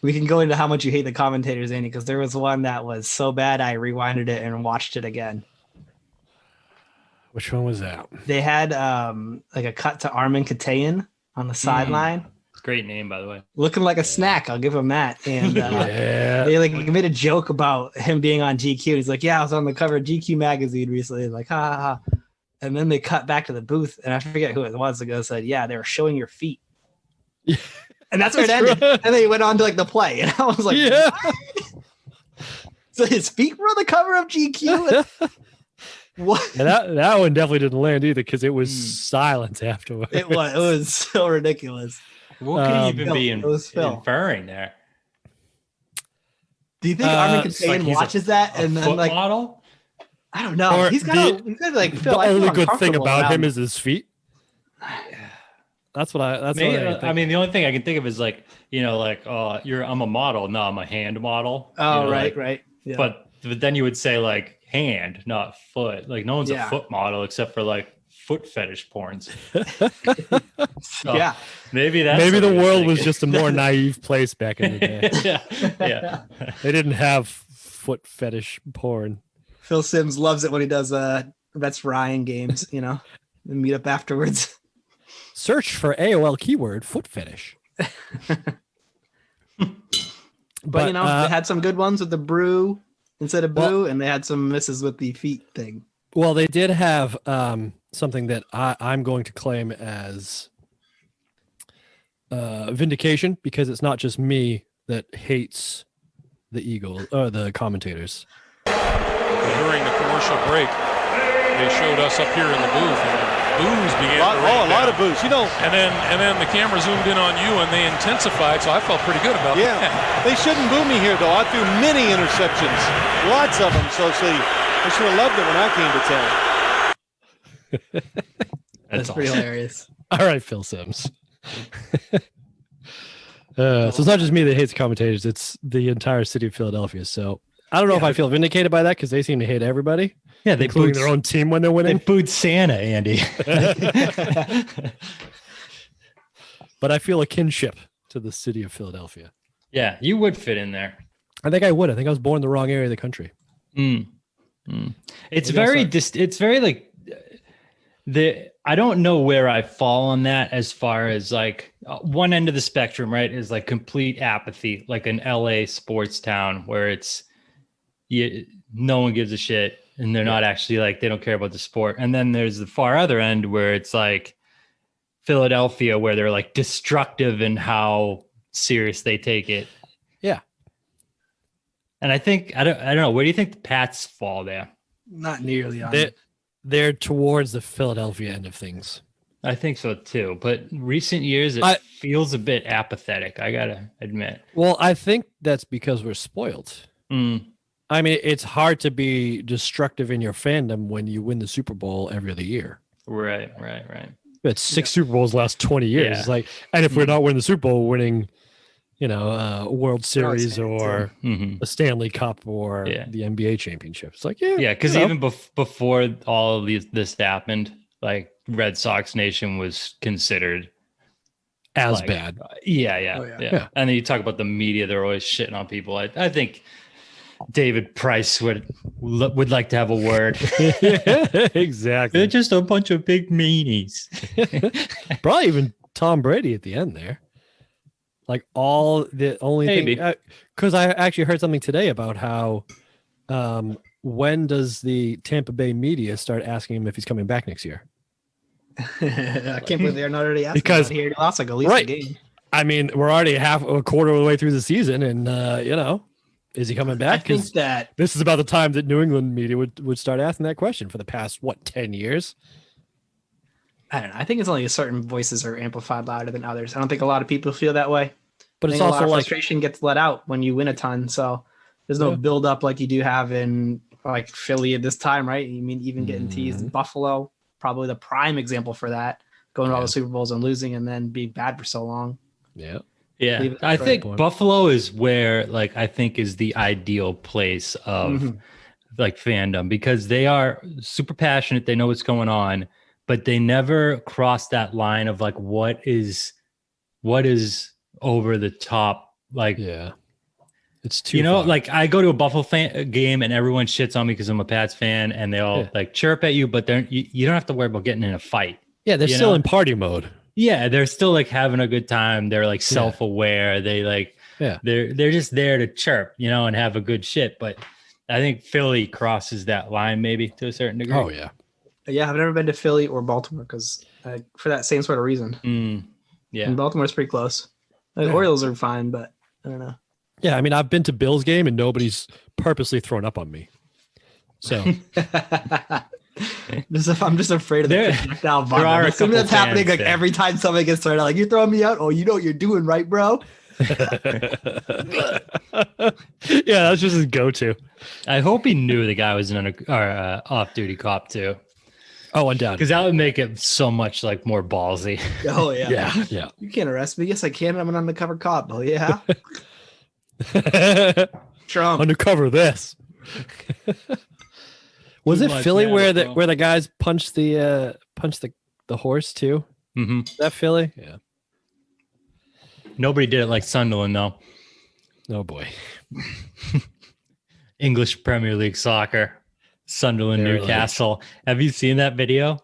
we can go into how much you hate the commentators, Andy, because there was one that was so bad I rewinded it and watched it again. Which one was that? They had like a cut to Armin Katayan on the sideline, Great name, by the way. looking like a snack. I'll give him that. And Yeah. they like made a joke about him being on GQ. He's like, "Yeah, I was on the cover of GQ magazine recently." Like, ha ha ha. And then they cut back to the booth, and I forget who it was. The guy said, "Yeah, they were showing your feet." Yeah. And that's where it ended. right. And then he went on to like the play, and I was like, Yeah. "So his feet were on the cover of GQ." What? And that one definitely didn't land either because it was silent afterwards. It was so ridiculous. What could he even be Phil, it was Phil. inferring there? Do you think Armin It's like Katayan he's watches that A and then foot like model? I don't know? Or He's got like Phil. The I feel only good thing uncomfortable about him around is his feet. That's what I. That's Maybe, what I think. I mean, the only thing I can think of is like, I'm a model. No, I'm a hand model. Oh, You know, right, like, right. Yeah. But then you would say like hand, not foot. Like no one's Yeah. a foot model except for like foot fetish porns. So yeah. maybe that's Maybe what the he world was thinking. just a more naive place back in the day. yeah. They didn't have foot fetish porn. Phil Sims loves it when he does That's Ryan games, and meet up afterwards. Search for AOL keyword foot fetish. But they had some good ones with the brew instead of boo, and they had some misses with the feet thing. Well, they did have something that I'm going to claim as vindication because it's not just me that hates the Eagles or the commentators. During the commercial break, they showed us up here in the booth, and boos began to rain a lot down. of boos. And then the camera zoomed in on you, and they intensified. So I felt pretty good about Yeah, that. they shouldn't boo me here though. I threw many interceptions, lots of them. So see, I should have loved it when I came to town. That's pretty hilarious. All right, Phil Sims. So it's not just me that hates commentators; it's the entire city of Philadelphia. So I don't know if I feel vindicated by that because they seem to hate everybody, Yeah, they including booed their own team when they're They winning. booed Santa, Andy. But I feel a kinship to the city of Philadelphia. Yeah, you would fit in there. I think I would. I think I was born in the wrong area of the country. It's Maybe I'll very start- it's very like I don't know where I fall on that as far as like one end of the spectrum, right, is like complete apathy, like an LA sports town where it's no one gives a shit and they're not actually like they don't care about the sport. And then there's the far other end where it's like Philadelphia where they're like destructive in how serious they take it. Yeah. And I think I don't know, where do you think the Pats fall there? Not nearly on. They're towards the Philadelphia end of things. I think so too. But recent years, it feels a bit apathetic. I gotta admit. Well, I think that's because we're spoiled. Mm. I mean, it's hard to be destructive in your fandom when you win the Super Bowl every other year. Right. It's 6 Super Bowls the last 20 years. Yeah. It's like, and if we're not winning the Super Bowl, we're winning, a World Series or a Stanley Cup or the NBA championship. It's like, because even before all of this happened, like Red Sox Nation was considered as bad. Yeah. And then you talk about the media; they're always shitting on people. I think David Price would like to have a word. Exactly. They're just a bunch of big meanies. Probably even Tom Brady at the end there. Like the only thing, because I actually heard something today about how when does the Tampa Bay media start asking him if he's coming back next year? I can't believe they're not already asking because here. He lost like at least a game. I mean, we're already a quarter of the way through the season, and is he coming back? I think that this is about the time that New England media would start asking that question for the past 10 years. I don't know. I think it's only certain voices are amplified louder than others. I don't think a lot of people feel that way. But it's also also a lot of like frustration gets let out when you win a ton. So there's no build up like you do have in like Philly at this time, right? You mean even getting teased in Buffalo, probably the prime example for that, going to all the Super Bowls and losing and then being bad for so long. Yeah. Yeah. I think Buffalo is where I think is the ideal place of fandom, because they are super passionate. They know what's going on, but they never cross that line of what is over the top. It's too far. I go to a Buffalo game and everyone shits on me because I'm a Pats fan, and they all chirp at you, but you don't have to worry about getting in a fight. Yeah, they're still in party mode. Yeah, they're still having a good time. They're self-aware. They they're just there to chirp, and have a good shit. But I think Philly crosses that line maybe to a certain degree. Oh yeah. Yeah, I've never been to Philly or Baltimore because for that same sort of reason. Yeah. And Baltimore's pretty close. The Orioles are fine, but I don't know. Yeah, I mean, I've been to Bills game and nobody's purposely thrown up on me. So I'm just afraid of the projectile vomit. Assuming that's happening every time somebody gets thrown out. You're throwing me out. Oh, you know what you're doing, right, bro? Yeah, that's just his go-to. I hope he knew the guy was an off-duty cop too. Oh, and down. Because that would make it so much more ballsy. Oh yeah. Yeah. You can't arrest me. Yes, I can. I'm an undercover cop. Oh yeah. Trump. Undercover this. Was it Philly where the guys punched the horse too? Mm-hmm. Is that Philly? Yeah. Nobody did it like Sunderland though. Oh boy. English Premier League soccer, Newcastle. Have you seen that video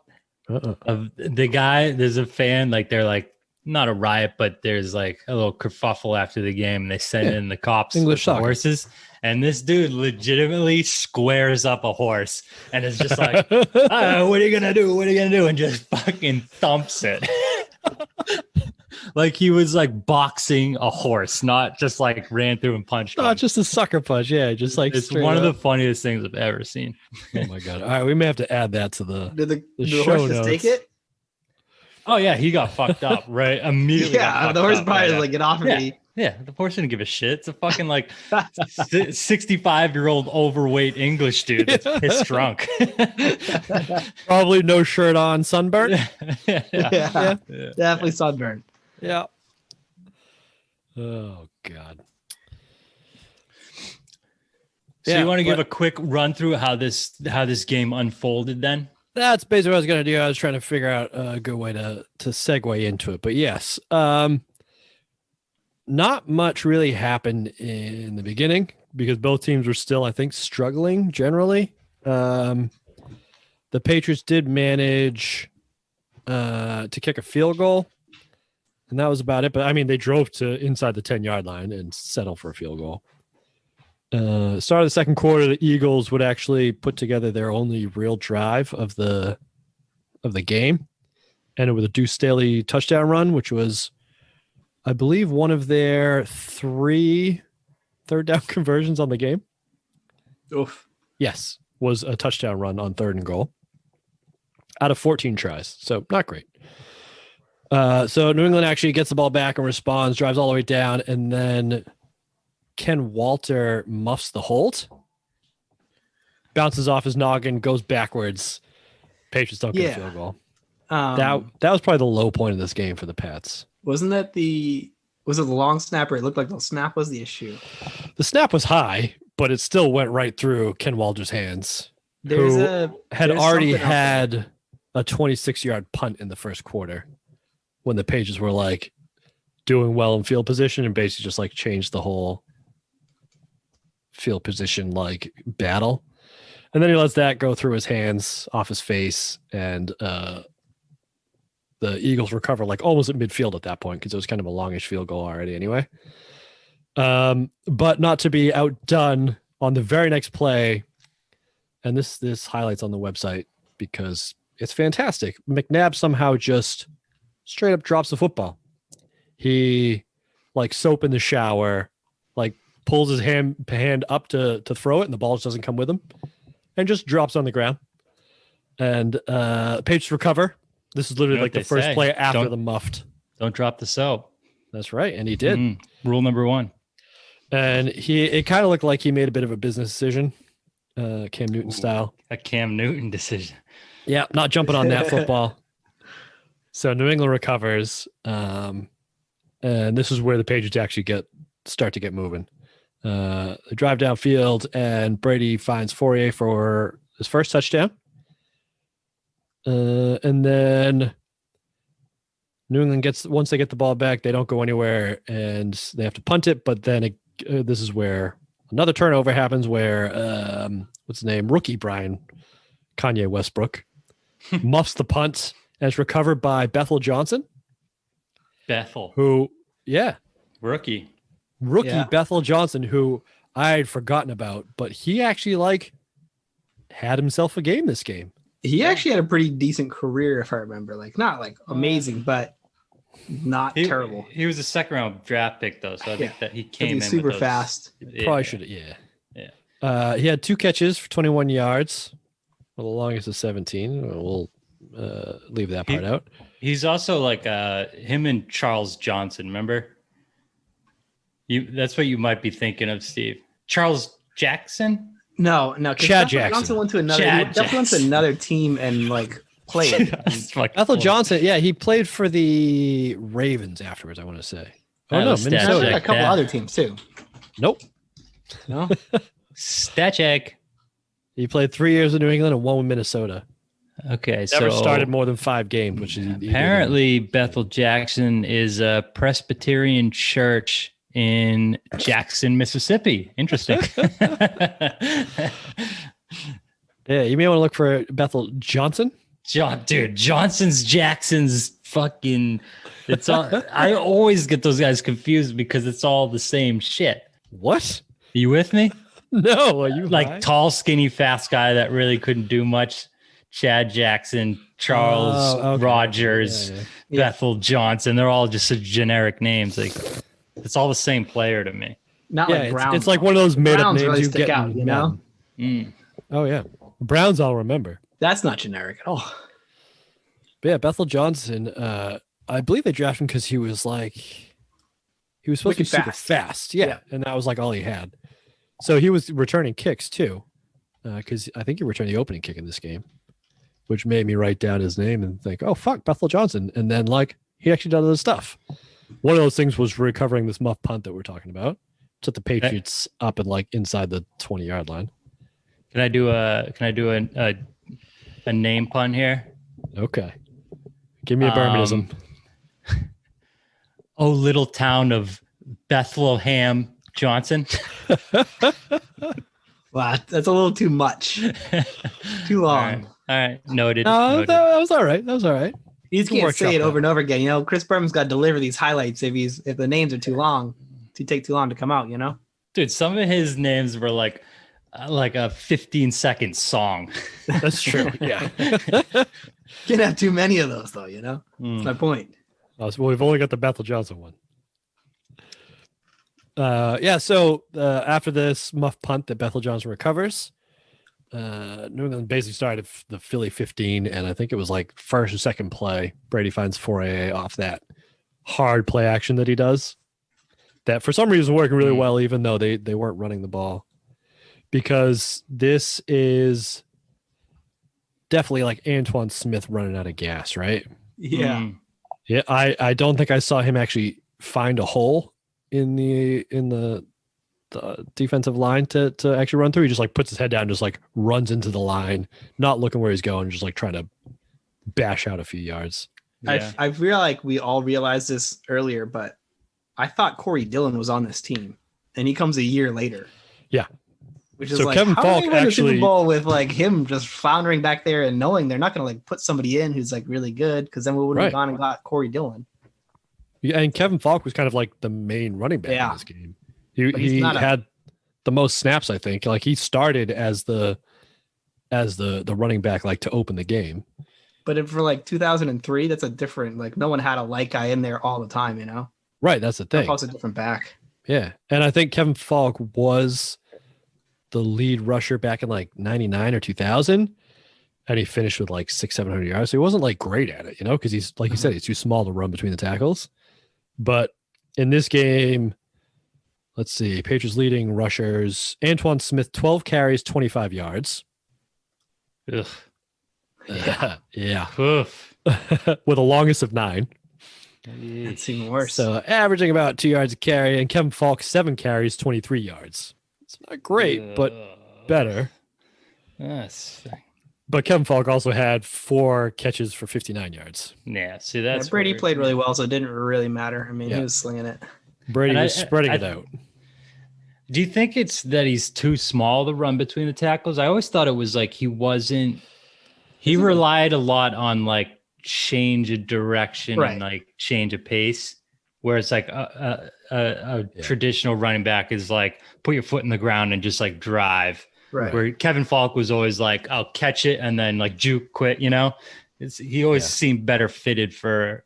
of the guy? There's a fan, they're not a riot, but there's a little kerfuffle after the game, and they send in the cops, English with the horses, and this dude legitimately squares up a horse and is just what are you gonna do? What are you gonna do? And just fucking thumps it. He was boxing a horse, not just ran through and punched him. Not just a sucker punch, yeah. Just it's one of the funniest things I've ever seen. Oh my god! All right, we may have to add that to the. Did the show horse just take it? Oh yeah, he got fucked up right immediately. Yeah, the horse probably was get off of me. Yeah, the horse didn't give a shit. It's a fucking 65-year-old overweight English dude that's pissed drunk. Probably no shirt on, sunburnt. Yeah. Definitely sunburned. Yeah. Oh God. So you want to give a quick run through how this game unfolded then? That's basically what I was going to do. I was trying to figure out a good way to segue into it. But yes, not much really happened in the beginning because both teams were still, I think, struggling generally. The Patriots did manage to kick a field goal, and that was about it. But I mean, they drove to inside the 10-yard line and settled for a field goal. Start of the second quarter, the Eagles would actually put together their only real drive of the game, and it was a Deuce Staley touchdown run, which was, I believe, one of their 3 third down conversions on the game. Oof. Yes, was a touchdown run on 3rd and goal. out of 14 tries. So not great. So New England actually gets the ball back and responds, drives all the way down, and then Ken Walter muffs the hold, bounces off his noggin, goes backwards. Patriots don't get a field goal. That was probably the low point of this game for the Pats. Wasn't that was it the long snapper? It looked like the snap was the issue. The snap was high, but it still went right through Ken Walter's hands, had already had a 26-yard punt in the first quarter when the Patriots were like doing well in field position and basically just like changed the whole field position like battle. And then he lets that go through his hands, off his face, and the Eagles recover like almost at midfield at that point because it was kind of a longish field goal already anyway. But not to be outdone on the very next play, and this highlights on the website because it's fantastic. McNab somehow just straight up drops the football. He like soap in the shower, like pulls his hand up to throw it, and the ball just doesn't come with him, and just drops on the ground. And Patriots recover. This is literally like the first play after the muffed. Don't drop the soap. That's right, and he did. Rule number 1. And it kind of looked like he made a bit of a business decision, Cam Newton style. A Cam Newton decision. Yeah, not jumping on that football. So New England recovers, and this is where the Patriots actually start to get moving. They drive downfield, and Brady finds Fourier for his first touchdown. And then New England once they get the ball back, they don't go anywhere, and they have to punt it. But then this is where another turnover happens where, what's his name? Rookie Kanye Westbrook muffs the punt. And it's recovered by Bethel Johnson. Rookie Yeah. Bethel Johnson, who I had forgotten about, but he actually had himself a game this game. He actually had a pretty decent career, if I remember. Like not like amazing, but not terrible. He was a second-round draft pick, though, so I think that he came in super fast. Probably should have, yeah. He had 2 catches for 21 yards. Well, the longest is 17. We'll leave that part out. He's also like him and Charles Johnson, remember? That's what you might be thinking of, Steve. Charles Jackson? No. Chad Jackson. Johnson went to another team and played. Bethel Johnson, he played for the Ravens afterwards, I want to say. Minnesota. A couple other teams too. Nope. No. Stat check. He played 3 years in New England and 1 with Minnesota. Okay, Never started more than 5 games, which is apparently Bethel Jackson is a Presbyterian church in Jackson, Mississippi. Interesting. Yeah, you may want to look for Bethel Johnson. Jackson's fucking. It's all. I always get those guys confused because it's all the same shit. What? Are you with me? No, are you like high? Tall, skinny, fast guy that really couldn't do much? Chad Jackson, Charles Rogers, Bethel Johnson. They're all just generic names. Like it's all the same player to me. Not like Browns. It's like one of those made-up names really you stick get out, you know? Oh yeah, Browns I'll remember. That's not generic at all. But yeah, Bethel Johnson. I believe they drafted him because he was supposed to be super fast. Yeah, and that was like all he had. So he was returning kicks too, because I think he returned the opening kick in this game, which made me write down his name and think, oh fuck, Bethel Johnson, and then he actually did other stuff. One of those things was recovering this muff punt that we're talking about. Took the Patriots up and inside the 20-yard line. Can I do a name pun here? Okay, give me a Berman-ism. Oh, little town of Bethlehem, Johnson. Wow, that's a little too much. Too long. All right. Noted. No, that was all right. You just can't say it over and over again. You know, Chris Berman's got to deliver these highlights if the names are too long, take too long to come out, you know? Dude, some of his names were like a 15-second song. That's true. Yeah. Can't have too many of those, though, you know? That's my point. Well, we've only got the Bethel Johnson one. So after this muff punt that Bethel Johnson recovers, New England basically started the Philly 15, and I think it was like first or second play. Brady finds 4AA off that hard play action that he does. That for some reason working really well, even though they weren't running the ball. Because this is definitely like Antoine Smith running out of gas, right? Yeah. Yeah, I don't think I saw him actually find a hole in the defensive line to actually run through. He just like puts his head down, just like runs into the line, not looking where he's going, just like trying to bash out a few yards. Yeah. I feel like we all realized this earlier, but I thought Corey Dillon was on this team, and he comes a year later. Yeah. Which is so like, Kevin how Falk do they win actually the Super Bowl with like him just floundering back there and knowing they're not going to like put somebody in who's like really good, because then we would have gone and got Corey Dillon. Yeah, and Kevin Falk was kind of like the main running back in this game. He had the most snaps, I think. Like he started as the running back, like to open the game. But for like 2003, that's a different, like no one had a like guy in there all the time, you know? Right, that's the thing. Also a different back. Yeah, and I think Kevin Falk was the lead rusher back in like 99 or 2000, and he finished with like 600-700 yards. So he wasn't like great at it, you know, because he's like you said, he's too small to run between the tackles. But in this game, let's see, Patriots leading rushers, Antoine Smith, 12 carries, 25 yards. Ugh. Yeah. Oof. With a longest of 9. It's even worse. So averaging about 2 yards a carry, and Kevin Falk 7 carries, 23 yards. It's not great, but better. Yes. But Kevin Falk also had 4 catches for 59 yards. Yeah, see that's Brady played really well, so it didn't really matter. I mean, he was slinging it. Brady was spreading it out. Do you think it's that he's too small to run between the tackles? I always thought it was like he relied a lot on like change of direction and like change of pace, where it's like a traditional running back is like put your foot in the ground and just like drive. Right. Where Kevin Falk was always like, I'll catch it and then like juke quit, you know? He always seemed better fitted for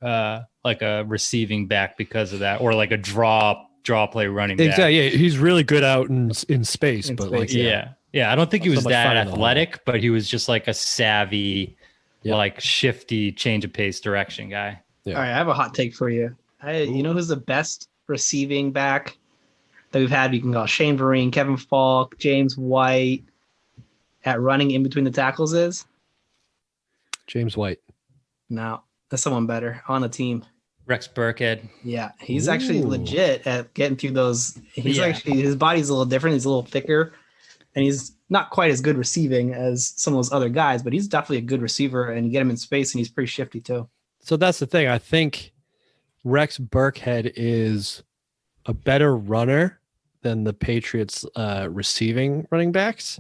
like a receiving back because of that, or like a draw play running back. Exactly. Yeah, he's really good out in space, like yeah. I don't think he was that athletic, but he was just like a savvy, like shifty change of pace direction guy. Yeah. All right, I have a hot take for you. You know who's the best receiving back that we've had? You can call Shane Vereen, Kevin Falk, James White at running in between the tackles is? James White. No, that's someone better on the team. Rex Burkhead. Yeah, he's actually legit at getting through those. He's actually, his body's a little different. He's a little thicker, and he's not quite as good receiving as some of those other guys, but he's definitely a good receiver, and you get him in space, and he's pretty shifty too. So that's the thing. I think Rex Burkhead is a better runner than the Patriots receiving running backs,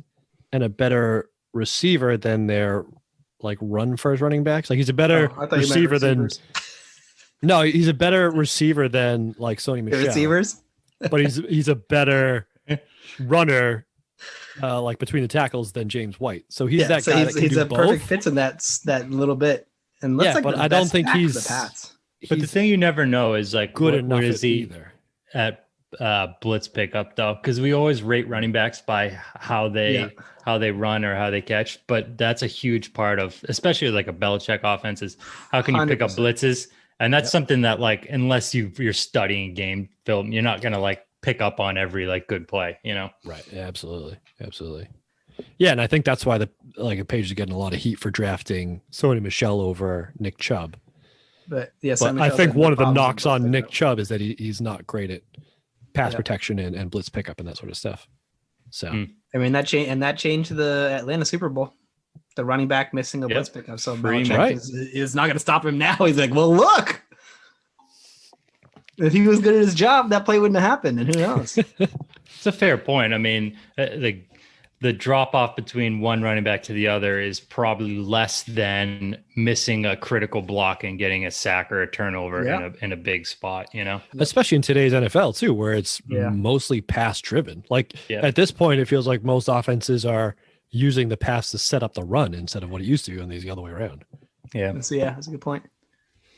and a better receiver than their like run first running backs. Like he's a better receiver than. No, he's a better receiver than like Sony Michel. The receivers, but he's a better runner, like between the tackles than James White. So he's that guy. He's a perfect fits in that little bit. And like but I don't think he's the Pats. But the thing you never know is like good enough. What is he either at blitz pickup though? Because we always rate running backs by how they run or how they catch. But that's a huge part of, especially like a Belichick offense, is how can you pick up blitzes? And that's something that like, unless you're studying game film, you're not going to like pick up on every like good play, you know? Right. Yeah, absolutely. Yeah. And I think that's why the Page is getting a lot of heat for drafting Sony Michel over Nick Chubb. But yes, but I think one of the knocks on Nick Chubb is that he's not great at pass protection and blitz pickup and that sort of stuff. So, I mean, that changed the Atlanta Super Bowl. The running back missing a blitz pickup. So Belichick is not going to stop him now. He's like, well, look, if he was good at his job, that play wouldn't have happened. And who knows? It's a fair point. I mean, the drop off between one running back to the other is probably less than missing a critical block and getting a sack or a turnover in a big spot, you know, especially in today's NFL too, where it's mostly pass driven. Like at this point, it feels like most offenses are using the pass to set up the run instead of what it used to be when the other way around. Yeah. So that's a good point.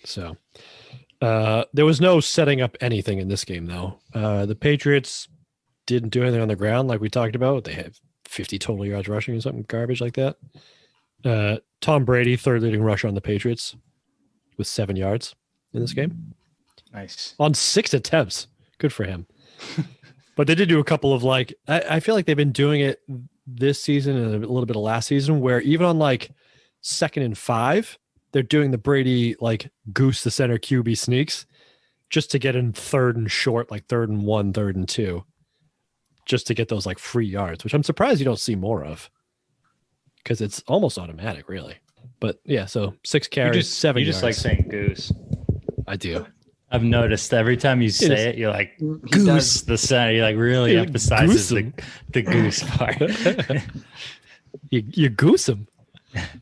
So there was no setting up anything in this game though. The Patriots didn't do anything on the ground like we talked about. They have 50 total yards rushing or something garbage like that. Tom Brady, third leading rusher on the Patriots with 7 yards in this game. Nice. On 6 attempts. Good for him. But they did do a couple of like, I feel like they've been doing it this season and a little bit of last season where even on like 2nd and 5, they're doing the Brady like goose the center QB sneaks just to get in 3rd and short, like 3rd and 1, 3rd and 2, just to get those like free yards, which I'm surprised you don't see more of because it's almost automatic, really. But yeah, so 6 carries, 7 yards. You just like saying goose. I do. I've noticed every time you say it, you're like goose the center. You like really emphasizes the goose part. you goose him.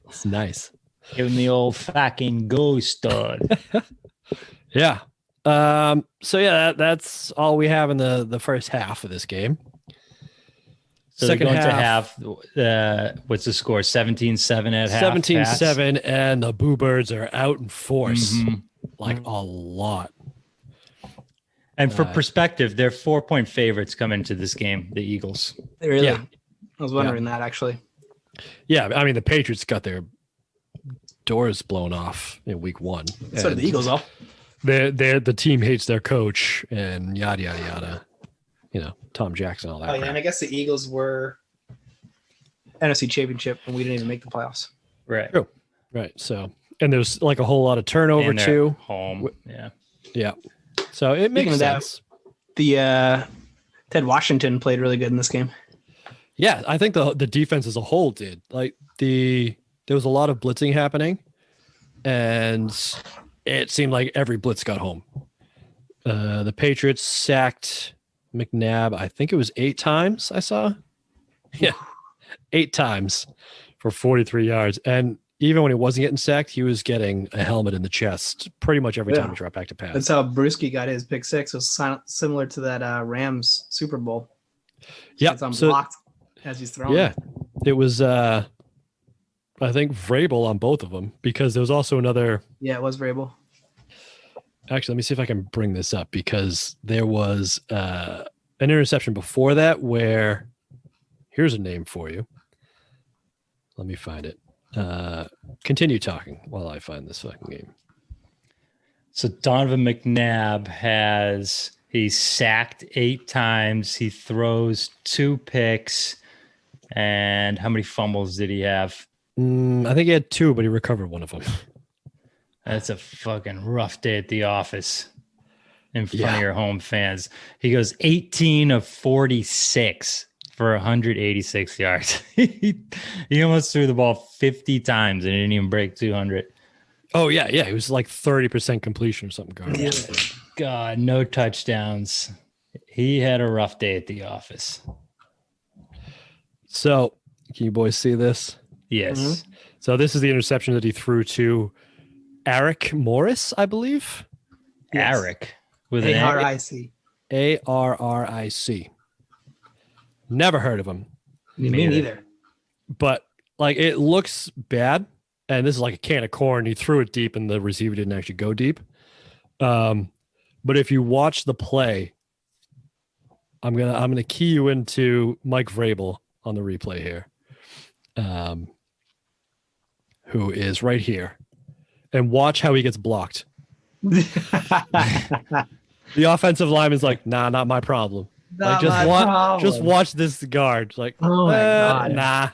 It's nice. Give him the old fucking goose, stud. Yeah. So yeah, that's all we have in the first half of this game. So second half, what's the score? 17-7 at half. 17-7, and the Boo Birds are out in force, like a lot. And for perspective, they're 4-point favorites coming into this game, the Eagles. Really? Yeah. I was wondering that, actually. Yeah, I mean, the Patriots got their doors blown off in week 1. So did the Eagles, though. The team hates their coach and yada, yada, yada. You know, Tom Jackson, all that. Oh, yeah, and I guess the Eagles were NFC Championship, and we didn't even make the playoffs. Right. True. Right. So, and there's like a whole lot of turnover too. Home. Yeah. Yeah. So it makes sense. The Ted Washington played really good in this game. Yeah, I think the defense as a whole did. Like there was a lot of blitzing happening, and it seemed like every blitz got home. The Patriots sacked McNab, I think it was 8 times I saw. Yeah, 8 times for 43 yards. And even when he wasn't getting sacked, he was getting a helmet in the chest pretty much every time he dropped back to pass. That's how Brewski got his pick 6. It was similar to that Rams Super Bowl. Yeah. It's unblocked as he's throwing. Yeah. It was, I think, Vrabel on both of them because there was also another. Yeah, it was Vrabel. Actually, let me see if I can bring this up because there was an interception before that where here's a name for you. Let me find it. Continue talking while I find this fucking game. So Donovan McNab he's sacked 8 times. He throws 2 picks. And how many fumbles did he have? I think he had 2, but he recovered one of them. That's a fucking rough day at the office in front of your home fans. He goes 18 of 46 for 186 yards. He almost threw the ball 50 times and didn't even break 200. Oh, yeah. It was like 30% completion or something. Garbage. God, no touchdowns. He had a rough day at the office. So, can you boys see this? Yes. Mm-hmm. So this is the interception that he threw to Eric Morris, I believe. Yes. Eric with an A-R-I-C. A-R-R-I-C. Never heard of him. Me neither. But like it looks bad, and this is like a can of corn. He threw it deep, and the receiver didn't actually go deep. But if you watch the play, I'm gonna key you into Mike Vrabel on the replay here, who is right here, and watch how he gets blocked. The offensive lineman's like, nah, not my problem. Just watch this guard. Like, oh my God. Nah.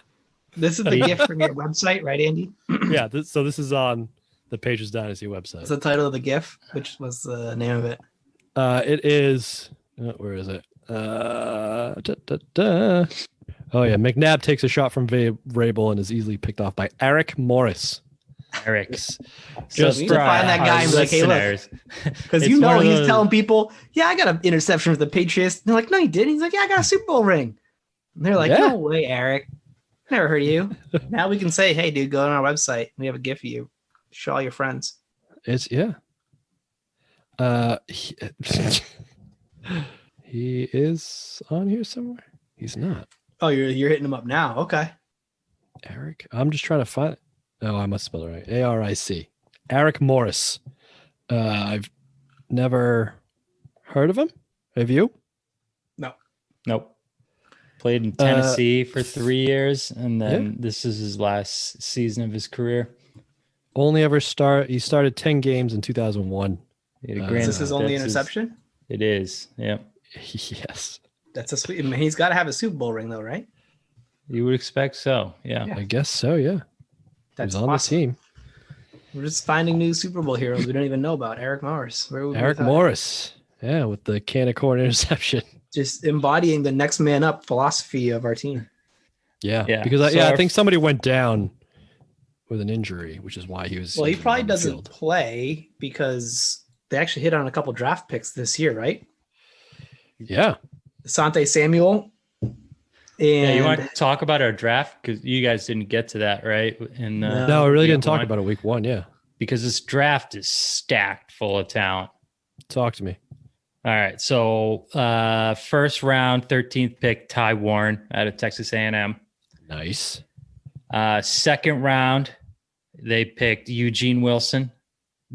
This is the gift from your website, right, Andy? Yeah. So this is on the Patriots Dynasty website. It's the title of the GIF, which was the name of it. It is. Where is it? Oh yeah, McNabb takes a shot from Vrabel and is easily picked off by Eric Morris. Eric's just to find that guy and be like, hey, look, because you know he's telling people, yeah, I got an interception with the Patriots. And they're like, no, you didn't. He's like, yeah, I got a Super Bowl ring. And they're like, no way, Eric. Never heard of you. Now we can say, hey, dude, go on our website. We have a gift for you. Show all your friends. It's he is on here somewhere. He's not. Oh, you're hitting him up now. Okay. Eric. I'm just trying to find it. Oh, I must spell it right. A-R-I-C. Eric Morris. I've never heard of him. Have you? No. Nope. Played in Tennessee for 3 years, and then this is his last season of his career. He started 10 games in 2001. Is this his only interception? It is. Yeah. Yes. That's a sweet. I mean, he's got to have a Super Bowl ring, though, right? You would expect so. Yeah. I guess so. Yeah. That's He's on awesome. the team. We're just finding new Super Bowl heroes we don't even know about. Eric Morris. Eric Morris. Yeah, with the can of corn interception. Just embodying the next man up philosophy of our team. Yeah. Yeah. Because I think somebody went down with an injury, which is why he was. Well, he probably doesn't play because they actually hit on a couple draft picks this year, right? Yeah. Asante Samuel. And you want to talk about our draft? Because you guys didn't get to that, right? No, we really didn't talk about it week 1. Yeah. Because this draft is stacked full of talent. Talk to me. All right. So first round, 13th pick, Ty Warren out of Texas A&M. Nice. Second round, they picked Eugene Wilson.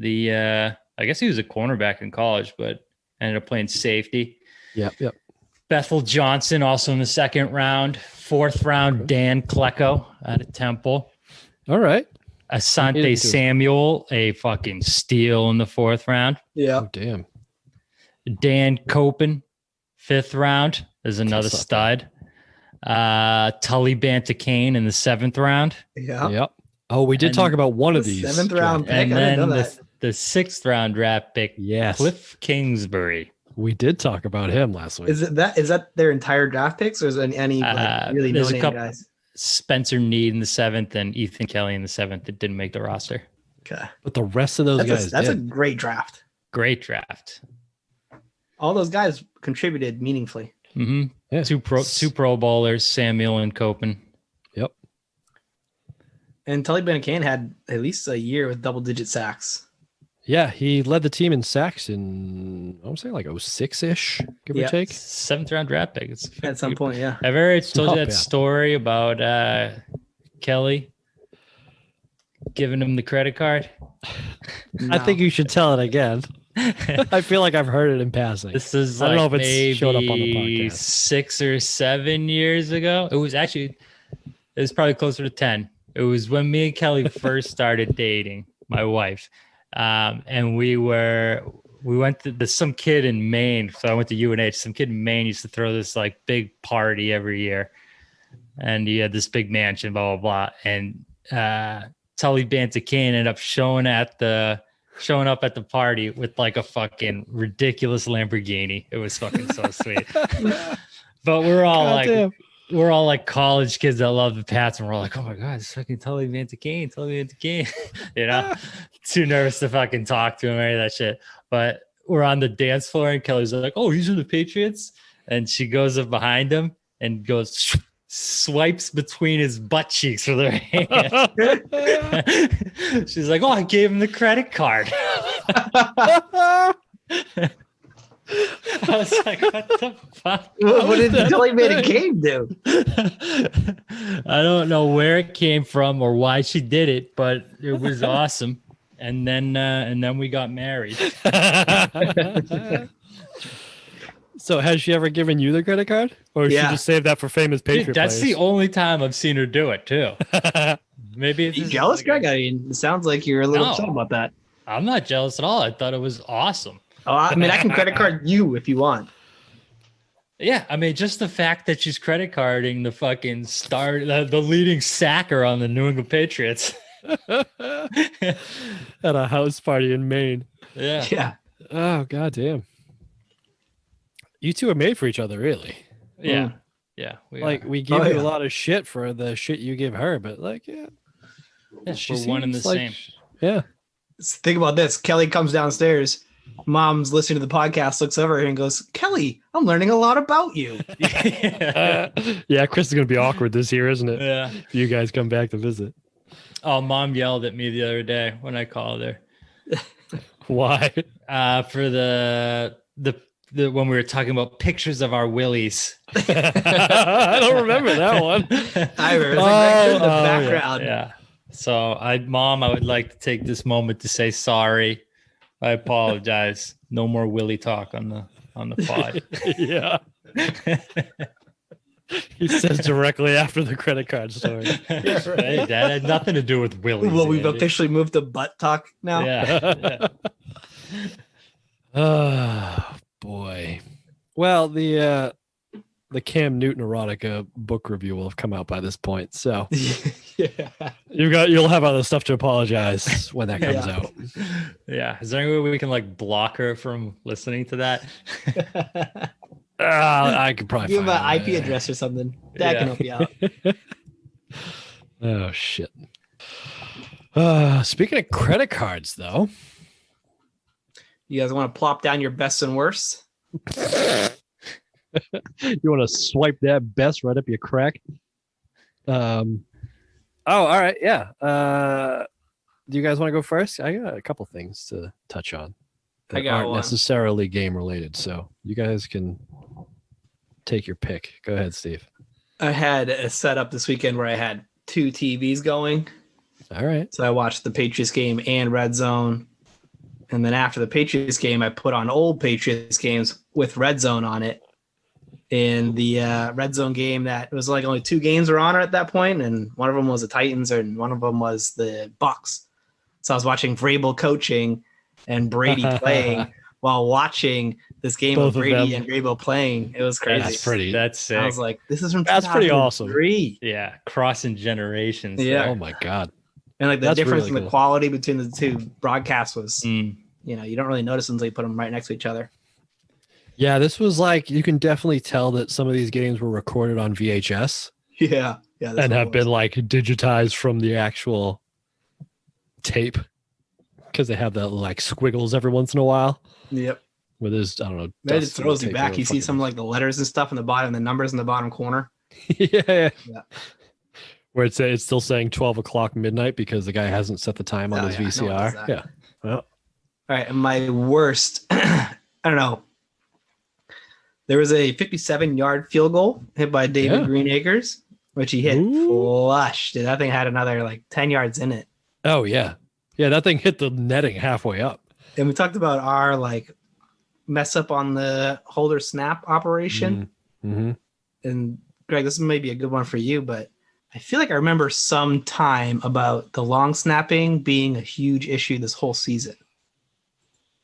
I guess he was a cornerback in college, but ended up playing safety. Yep. Bethel Johnson, also in the second round. Fourth round, Dan Klecko out of Temple. All right. Asante Samuel, a fucking steal in the fourth round. Yeah. Oh, damn. Dan Copen, fifth round, is another stud. Tully Bantakane in the seventh round. Yeah. Yep. Oh, we did talk about one of these. Seventh round pick. And I didn't know then that. the sixth round draft pick, Cliff Kingsbury. We did talk about him last week. Is that their entire draft picks, or is there any really there's no-name guys? Spencer Need in the seventh and Ethan Kelly in the seventh that didn't make the roster. Okay. But the rest of those guys That's a great draft. Great draft. All those guys contributed meaningfully. Mm-hmm. Yeah. Two pro bowlers, Samuel and Copen. Yep. And Tully Bantakane had at least a year with double-digit sacks. Yeah, he led the team in sacks in, I would say, like 06-ish, give or take. Seventh round draft pick. At some point, yeah. I've already told you not that bad. story about Kelly giving him the credit card. I think you should tell it again. I feel like I've heard it in passing. This is I don't like know if it's maybe showed up on the podcast. 6 or 7 years ago. It was probably closer to 10. It was when me and Kelly first started dating, my wife. And we went to some kid in Maine. So I went to UNH. Some kid in Maine used to throw this like big party every year. And he had this big mansion, blah, blah, blah. And Tully Bantakane ended up showing up at the party with like a fucking ridiculous Lamborghini. It was fucking so sweet. But we're all like college kids that love the Pats, and we're like, oh my god, it's fucking Tully Bantakane. You know, too nervous to fucking talk to him or any of that shit. But we're on the dance floor, and Kelly's like, oh, he's in the Patriots, and she goes up behind him and goes swipes between his butt cheeks with her hand. She's like, oh, I gave him the credit card. I was like, what the fuck? What did Tully Bantakane do? I don't know where it came from or why she did it, but it was awesome. And then we got married. So has she ever given you the credit card? Or she just saved that for famous Patriot Dude, that's players? the only time I've seen her do it, too. Maybe Are you jealous, Greg? I mean, it sounds like you're a little upset about that. I'm not jealous at all. I thought it was awesome. Oh, I mean, I can credit card you if you want. Yeah, I mean, just the fact that she's credit carding the fucking star, the leading sacker on the New England Patriots. At a house party in Maine. Yeah. Yeah. Oh, goddamn. You two are made for each other, really. Yeah. Yeah. We give you a lot of shit for the shit you give her, but like, we're one and the same. Yeah. Think about this. Kelly comes downstairs. Mom's listening to the podcast, looks over here and goes, Kelly, I'm learning a lot about you. Yeah, Chris is going to be awkward this year, isn't it? Yeah. If you guys come back to visit. Oh, Mom yelled at me the other day when I called her. Why? For the when we were talking about pictures of our willies. I don't remember that one. I remember. It's like in the background. Yeah. So I would like to take this moment to say sorry. I apologize. No more Willie talk on the pod. Yeah. He says directly after the credit card story. Hey, that had nothing to do with Willie. Well, we've officially moved to butt talk now. Yeah. Oh boy. Well, the Cam Newton erotica book review will have come out by this point, so Yeah. you'll have other stuff to apologize when that comes out. Yeah. Is there any way we can like block her from listening to that? I could probably Give him find an it. IP address or something. That Yeah. can help you out. Oh shit. Speaking of credit cards, though, You guys want to plop down your best and worst? you want to swipe that best right up your crack. Oh, all right, yeah. Do you guys want to go first? I got a couple things to touch on that I got aren't one. necessarily game related, so you guys can take your pick. Go ahead, Steve. I had a setup this weekend where I had 2 TVs going. All right. So I watched the Patriots game and Red Zone. And then after the Patriots game, I put on old Patriots games with Red Zone on it. And the Red Zone game that it was like only 2 games were on it at that point, and one of them was the Titans and one of them was the Bucks. So I was watching Vrabel coaching and Brady playing while watching this game Both of of Brady them. and Vrabel playing. It was crazy. That's pretty. That's sick. I was like, this is from That's pretty awesome. 2003. Yeah. Crossing generations. Yeah. Oh my god. And like the That's difference really in the cool. quality between the 2 broadcasts was, Mm. you know, you don't really notice until you put them right next to each other. Yeah, this was like you can definitely tell that some of these games were recorded on VHS Yeah. Yeah. and have been like digitized from the actual tape because they have that like squiggles every once in a while Yep. where there's I don't know. It dust just in throws the you tape back. or You see fucking- some like the letters and stuff in the bottom, the numbers in the bottom corner. yeah. Yeah. Where it's still saying 12 o'clock midnight because the guy hasn't set the time on Oh, his yeah, no one does VCR. that. Yeah. Well, All right. And my worst, I don't know. There was a 57-yard field goal hit by David Yeah. Greenacres, which he hit Ooh. flush. Dude, that thing had another like 10 yards in it. oh yeah. Yeah, that thing hit the netting halfway up. And we talked about our like mess up on the holder snap operation. Mm-hmm. And Greg, this may be a good one for you, but I feel like I remember some time about the long snapping being a huge issue this whole season.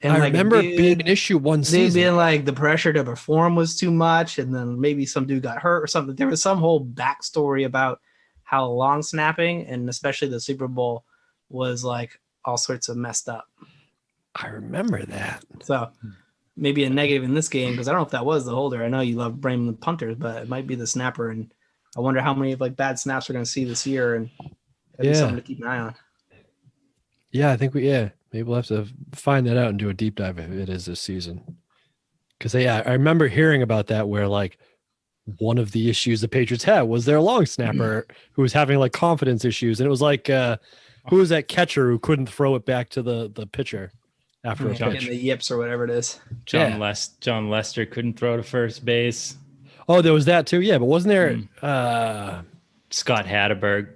And I like, remember dude, it being an issue one they'd season. been like the pressure to perform was too much, and then maybe some dude got hurt or something. There was some whole backstory about how long snapping and especially the Super Bowl was like all sorts of messed up. I remember that. So maybe a negative in this game because I don't know if that was the holder. I know you love blaming the punters, but it might be the snapper. And I wonder how many like bad snaps we're going to see this year, and that'd be something to keep an eye on. Yeah, I think maybe we'll have to find that out and do a deep dive if it is this season. Because I remember hearing about that where like one of the issues the Patriots had was their long snapper who was having like confidence issues, and it was like who was that catcher who couldn't throw it back to the pitcher after a Getting pitch? the yips or whatever it is. John Lester couldn't throw to first base. Oh, there was that too. Yeah, but wasn't there? Scott Hatterberg.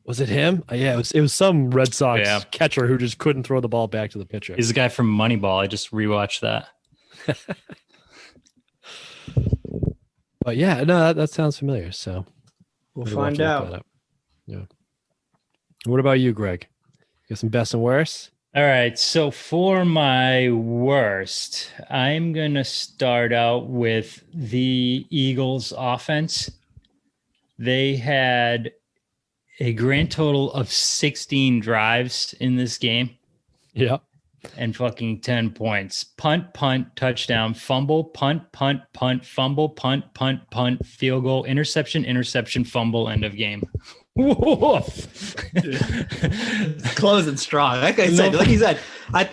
Was it him? Yeah, it was some Red Sox Yeah. catcher who just couldn't throw the ball back to the pitcher. He's the guy from Moneyball. I just rewatched that. But yeah, no, that sounds familiar. So We'll maybe have find to look out. that up. Yeah. What about you, Greg? You got some best and worst? All right. So for my worst, I'm going to start out with the Eagles offense. They had a grand total of 16 drives in this game Yeah. and fucking 10 points. Punt, punt, touchdown, fumble, punt, punt, punt, fumble, punt, punt, punt, field goal, interception, interception, fumble, end of game. Close and strong. Like I said, like you said,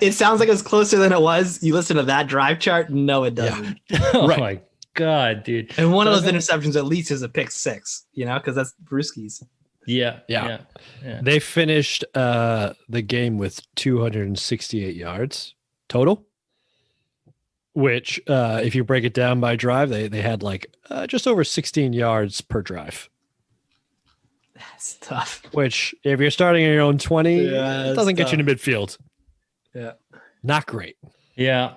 it sounds like it was closer than it was. You listen to that drive chart. No, it doesn't. Oh Right. my God, dude. And one of those interceptions at least is a pick six, you know, because that's Brewski's. Yeah. Yeah. They finished the game with 268 yards total, which if you break it down by drive, they had like just over 16 yards per drive, That's tough. which if you're starting in your own 20, Yeah, it it's doesn't get you tough. to midfield. Yeah. Not great. Yeah.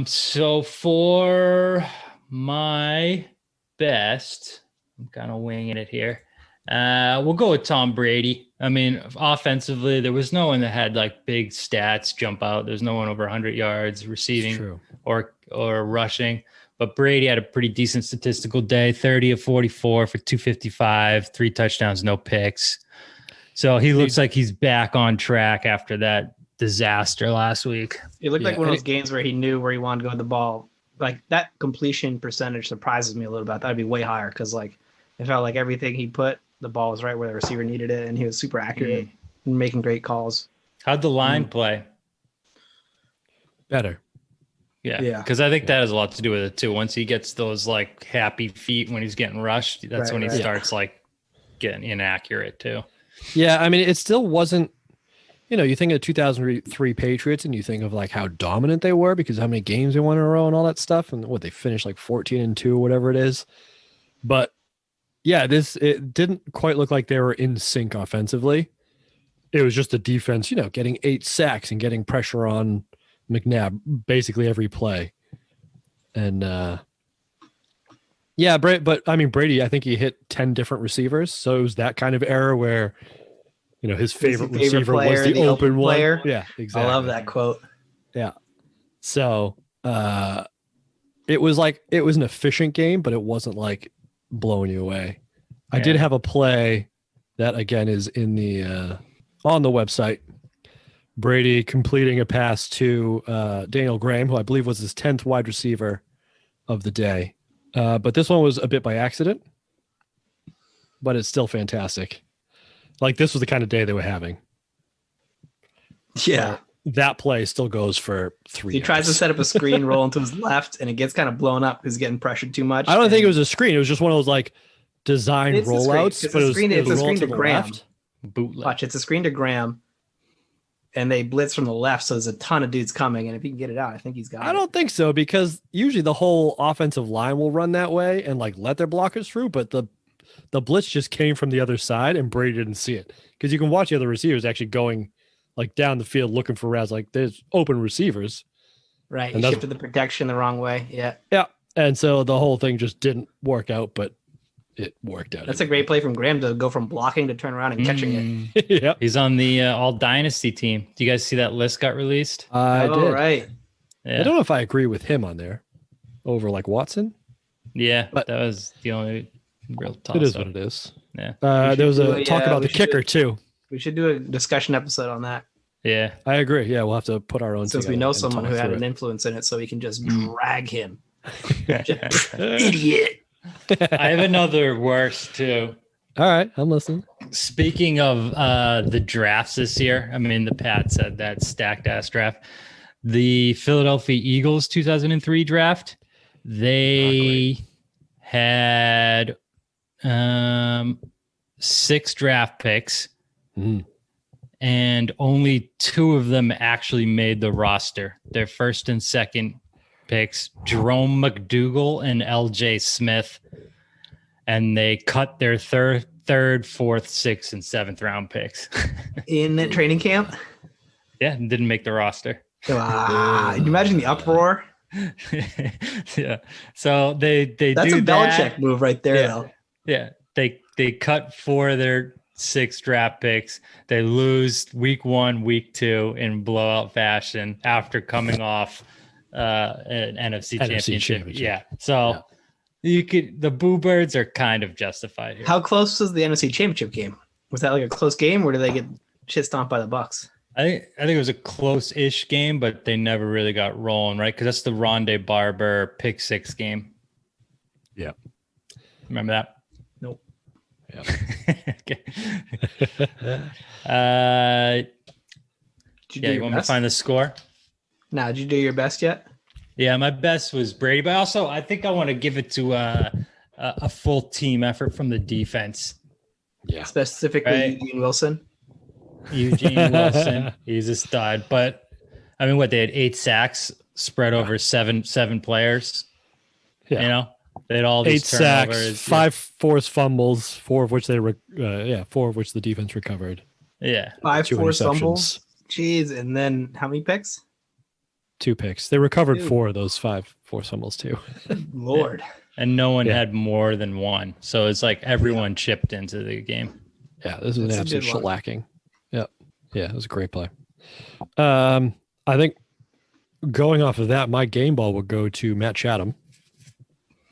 So for my best, I'm kind of winging it here. We'll go with Tom Brady. I mean, offensively, there was no one that had like big stats jump out. There's no one over 100 yards receiving or rushing. But Brady had a pretty decent statistical day, 30 of 44 for 255, 3 touchdowns, no picks. So he looks like he's back on track after that disaster last week. It looked like one of those games where he knew where he wanted to go with the ball. Like that completion percentage surprises me a little bit. That'd be way higher because like it felt like everything he put, the ball was right where the receiver needed it, and he was super accurate and making great calls. How'd the line play? Better. Yeah. Because I think that has a lot to do with it too. Once he gets those like happy feet when he's getting rushed, that's when he starts like getting inaccurate too. Yeah, I mean, it still wasn't. You think of 2003 Patriots, and you think of like how dominant they were because how many games they won in a row and all that stuff, and what they finished like 14-2, whatever it is. But yeah, it didn't quite look like they were in sync offensively. It was just the defense, getting 8 sacks and getting pressure on McNab basically every play. And but I mean Brady, I think he hit 10 different receivers, so it was that kind of error where his favorite receiver was the open player. One. Yeah, exactly. I love that quote. Yeah. So it was an efficient game, but it wasn't like blowing you away. I did have a play that again is in the on the website. Brady completing a pass to Daniel Graham, who I believe was his 10th wide receiver of the day. But this one was a bit by accident, but it's still fantastic. Like this was the kind of day they were having. Yeah. That play still goes for 3. He tries to set up a screen roll into his left, and it gets kind of blown up because he's getting pressured too much. I don't think it was a screen. It was just one of those like design rollouts. It's a screen to Graham. Bootleg. Watch, it's a screen to Graham, and they blitz from the left, so there's a ton of dudes coming, and if he can get it out, I think he's got it. I don't think so because usually the whole offensive line will run that way and like let their blockers through, but the blitz just came from the other side, and Brady didn't see it because you can watch the other receivers actually going like down the field looking for routes. Like there's open receivers. Right. He shifted the protection the wrong way. Yeah. Yeah. And so the whole thing just didn't work out, but it worked out. That's a great play from Graham to go from blocking to turn around and catching it. Yeah. He's on the All Dynasty team. Do you guys see that list got released? I did. Right. Yeah. I don't know if I agree with him on there over like Watson. Yeah. But that was the only real toss. It is what it is. Yeah. There was a talk about the kicker too. We should do a discussion episode on that. Yeah. I agree. Yeah. We'll have to put our own. Since we know someone who had an influence in it, so we can just drag him. Idiot. I have another worse too. All right. I'm listening. Speaking of the drafts this year, I mean, the Pats had that stacked ass draft. The Philadelphia Eagles 2003 draft, they had 6 draft picks. And only 2 of them actually made the roster. Their first and second picks, Jerome McDougal and LJ Smith. And they cut their third, 4th, 6th, and 7th round picks. In training camp? Yeah, didn't make the roster. Can you imagine the uproar? Yeah. So they That's do a Belichick move right there, though. Yeah. They cut 4 of their 6 draft picks. They lose week 1, week 2 in blowout fashion after coming off an NFC championship. Yeah. So the Boo Birds are kind of justified here. How close was the NFC championship game? Was that like a close game, or did they get shit stomped by the Bucs? I think it was a close-ish game, but they never really got rolling, right? Because that's the Rondé Barber pick 6 game. Yeah. Remember that? Nope. Yeah. Okay. You want me to find the score? Nah, did you do your best yet? Yeah, my best was Brady, but also I think I want to give it to a full team effort from the defense. Yeah. Specifically Eugene Wilson. Eugene Wilson, he's a stud. But I mean, they had 8 sacks spread over seven players. Yeah. You know, they had all these 8 turnovers, sacks, 5 forced fumbles, 4 of which 4 of which the defense recovered. Yeah, 5 forced fumbles. Jeez, and then how many picks? 2 picks. They recovered 4 of those 5 forced fumbles too. Lord. and no one had more than one. So it's like everyone chipped into the game. Yeah, this is an absolute shellacking. Yep. Yeah, it was a great play. I think going off of that, my game ball will go to Matt Chatham.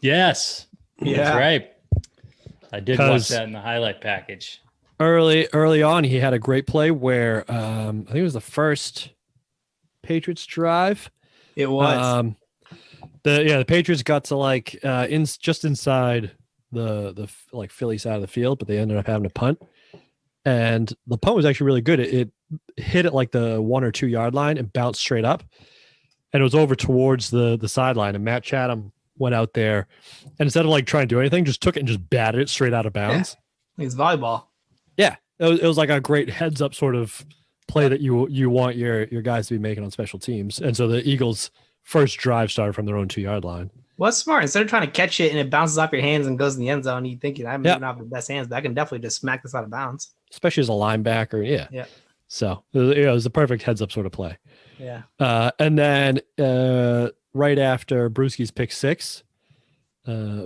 Yes. Yeah. That's right. I did watch that in the highlight package. Early on, he had a great play where I think it was the first Patriots drive. It was. The Patriots got to like just inside the like Philly side of the field, but they ended up having to punt. And the punt was actually really good. It hit at like the 1 or 2 yard line and bounced straight up. And it was over towards the sideline. And Matt Chatham went out there and instead of like trying to do anything, just took it and just batted it straight out of bounds. Yeah. It's volleyball. Yeah. It was like a great heads up sort of play that you want your guys to be making on special teams. And so the Eagles' first drive started from their own 2 yard line. Well, it's smart. Instead of trying to catch it and it bounces off your hands and goes in the end zone, you think I may not have the best hands, but I can definitely just smack this out of bounds. Especially as a linebacker. Yeah. Yeah. So it was a perfect heads up sort of play. Yeah. And then right after Brewski's pick 6,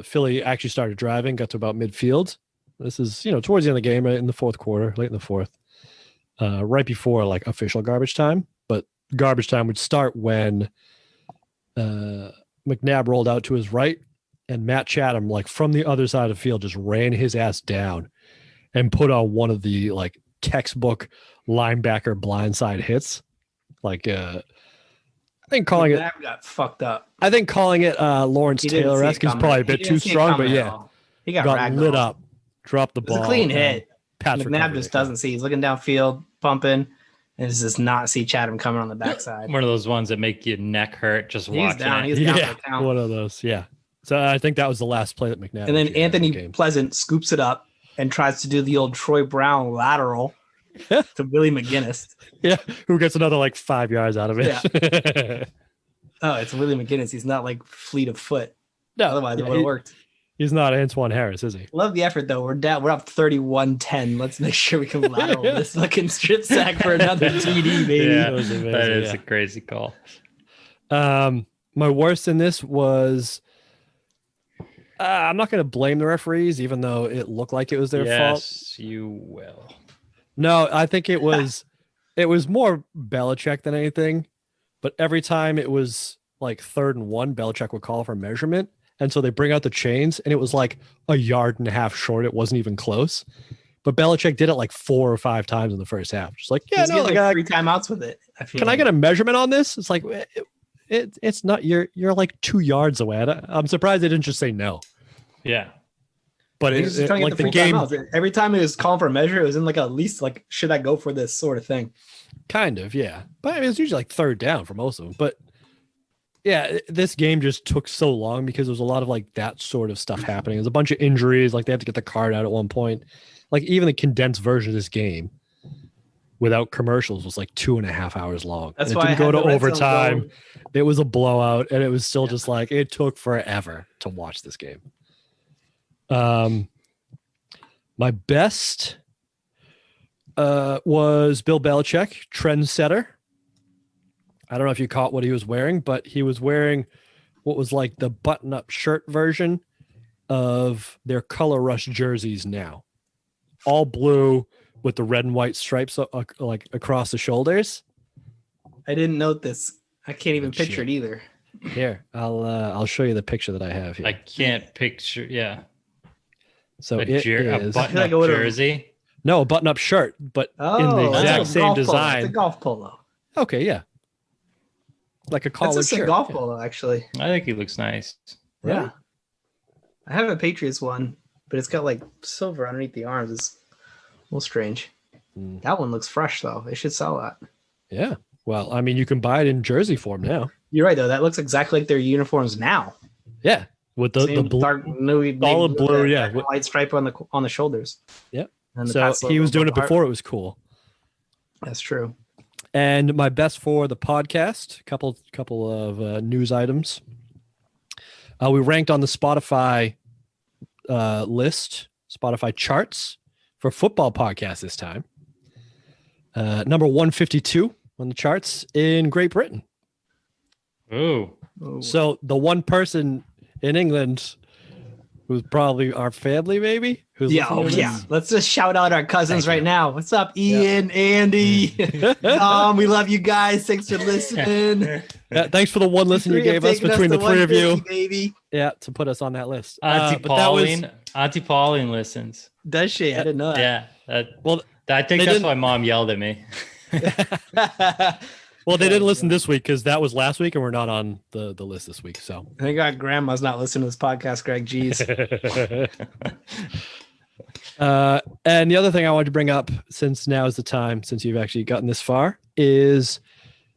Philly actually started driving, got to about midfield. This is, towards the end of the game, right in the fourth quarter, late in the fourth, right before like official garbage time. But garbage time would start when McNab rolled out to his right and Matt Chatham, like from the other side of the field, just ran his ass down and put on one of the like textbook linebacker blindside hits. Like, I think calling McNab got fucked up. I think calling it Lawrence Taylor-esque is probably a bit too strong, but yeah, he got lit up, dropped the ball. It's a clean hit. McNab just doesn't see. He's looking downfield, pumping, and does not see Chatham coming on the backside. One of those ones that make your neck hurt just watching it. He's down for the count. One of those, yeah. So I think that was the last play that McNab. And then Anthony Pleasant scoops it up and tries to do the old Troy Brown lateral to Willie McGinnis. Yeah, who gets another like 5 yards out of it. Yeah. Oh, it's Willie McGinnis. He's not like fleet of foot. No, otherwise it would have worked. He's not Antoine Harris, is he? Love the effort though. We're down. We're up 31-10. Let's make sure we can lateral this fucking strip sack for another TD, baby. Yeah, that is a crazy call. My worst in this was I'm not going to blame the referees, even though it looked like it was their fault. Yes, you will. No, I think it was more Belichick than anything. But every time it was like 3rd and 1, Belichick would call for measurement. And so they bring out the chains, and it was like 1.5 yards short. It wasn't even close. But Belichick did it like 4 or 5 times in the first half. Just like, like 3 timeouts with it. I get a measurement on this? It's like, it's not, you're like 2 yards away. I'm surprised they didn't just say no. Yeah. But it's like the game. Every time it was calling for a measure, it was in like at least like, should I go for this sort of thing? Kind of, yeah. But I mean, it's usually like 3rd down for most of them. But yeah, this game just took so long because there was a lot of like that sort of stuff happening. There's a bunch of injuries. Like they had to get the card out at one point. Like even the condensed version of this game without commercials was like 2.5 hours long. That's and why it didn't go to overtime. It was a blowout, and it was still just like it took forever to watch this game. My best was Bill Belichick, trendsetter. I don't know if you caught what he was wearing, but he was wearing what was like the button-up shirt version of their Color Rush jerseys now. All blue with the red and white stripes like across the shoulders. I didn't note this. I can't even picture it either. Here, I'll show you the picture that I have here. I can't picture. Yeah. So a button-up jersey. No, a button-up shirt, but in the exact same design. It's a golf polo. Okay, yeah. Like a collared That's shirt. a golf polo, actually. I think he looks nice. Yeah. Right? I have a Patriots one, but it's got like silver underneath the arms. It's a little strange. That one looks fresh, though. They should sell that. Yeah. Well, I mean, you can buy it in jersey form now. You're right, though. That looks exactly like their uniforms now. Yeah. With the blue, dark, solid blue, yeah. White stripe on the shoulders. Yep. So he was doing it before it was cool. That's true. And my best for the podcast, couple of news items. We ranked on the Spotify list, Spotify charts for football podcasts this time. Number 152 on the charts in Great Britain. Ooh. So the one person in England who's probably our family, maybe. Who's Yeah, listening to yeah. this. Let's just shout out our cousins Thank right you. now. What's up, Ian, Andy, Tom? We love you guys. Thanks for listening. Yeah, thanks for the one listen you Three have gave us taken between to the three of you. 150, baby. Yeah, to put us on that list. Auntie But that was Pauline. Auntie Pauline listens. Does she? I didn't know that. Yeah. well. I think They that's didn't- why Mom yelled at me. Well, they didn't listen this week because that was last week, and we're not on the list this week. So Thank God grandma's not listening to this podcast, Greg. Jeez. And the other thing I wanted to bring up, since now is the time, since you've actually gotten this far, is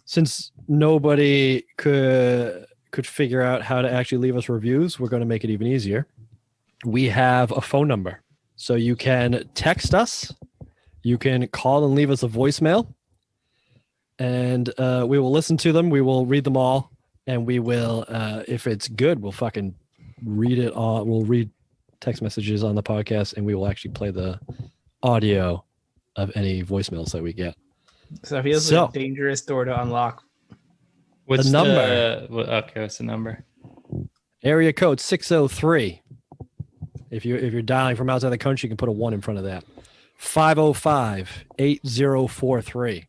since nobody could figure out how to actually leave us reviews, we're going to make it even easier. We have a phone number, so you can text us, you can call and leave us a voicemail, and we will listen to them. We will read them all, and we will, if it's good, we'll fucking read it all. We'll read text messages on the podcast, and we will actually play the audio of any voicemails that we get. So it feels like a dangerous door to unlock. What's The number? Okay, what's the number? Area code 603. If you're dialing from outside the country, you can put a 1 in front of that. 505-8043.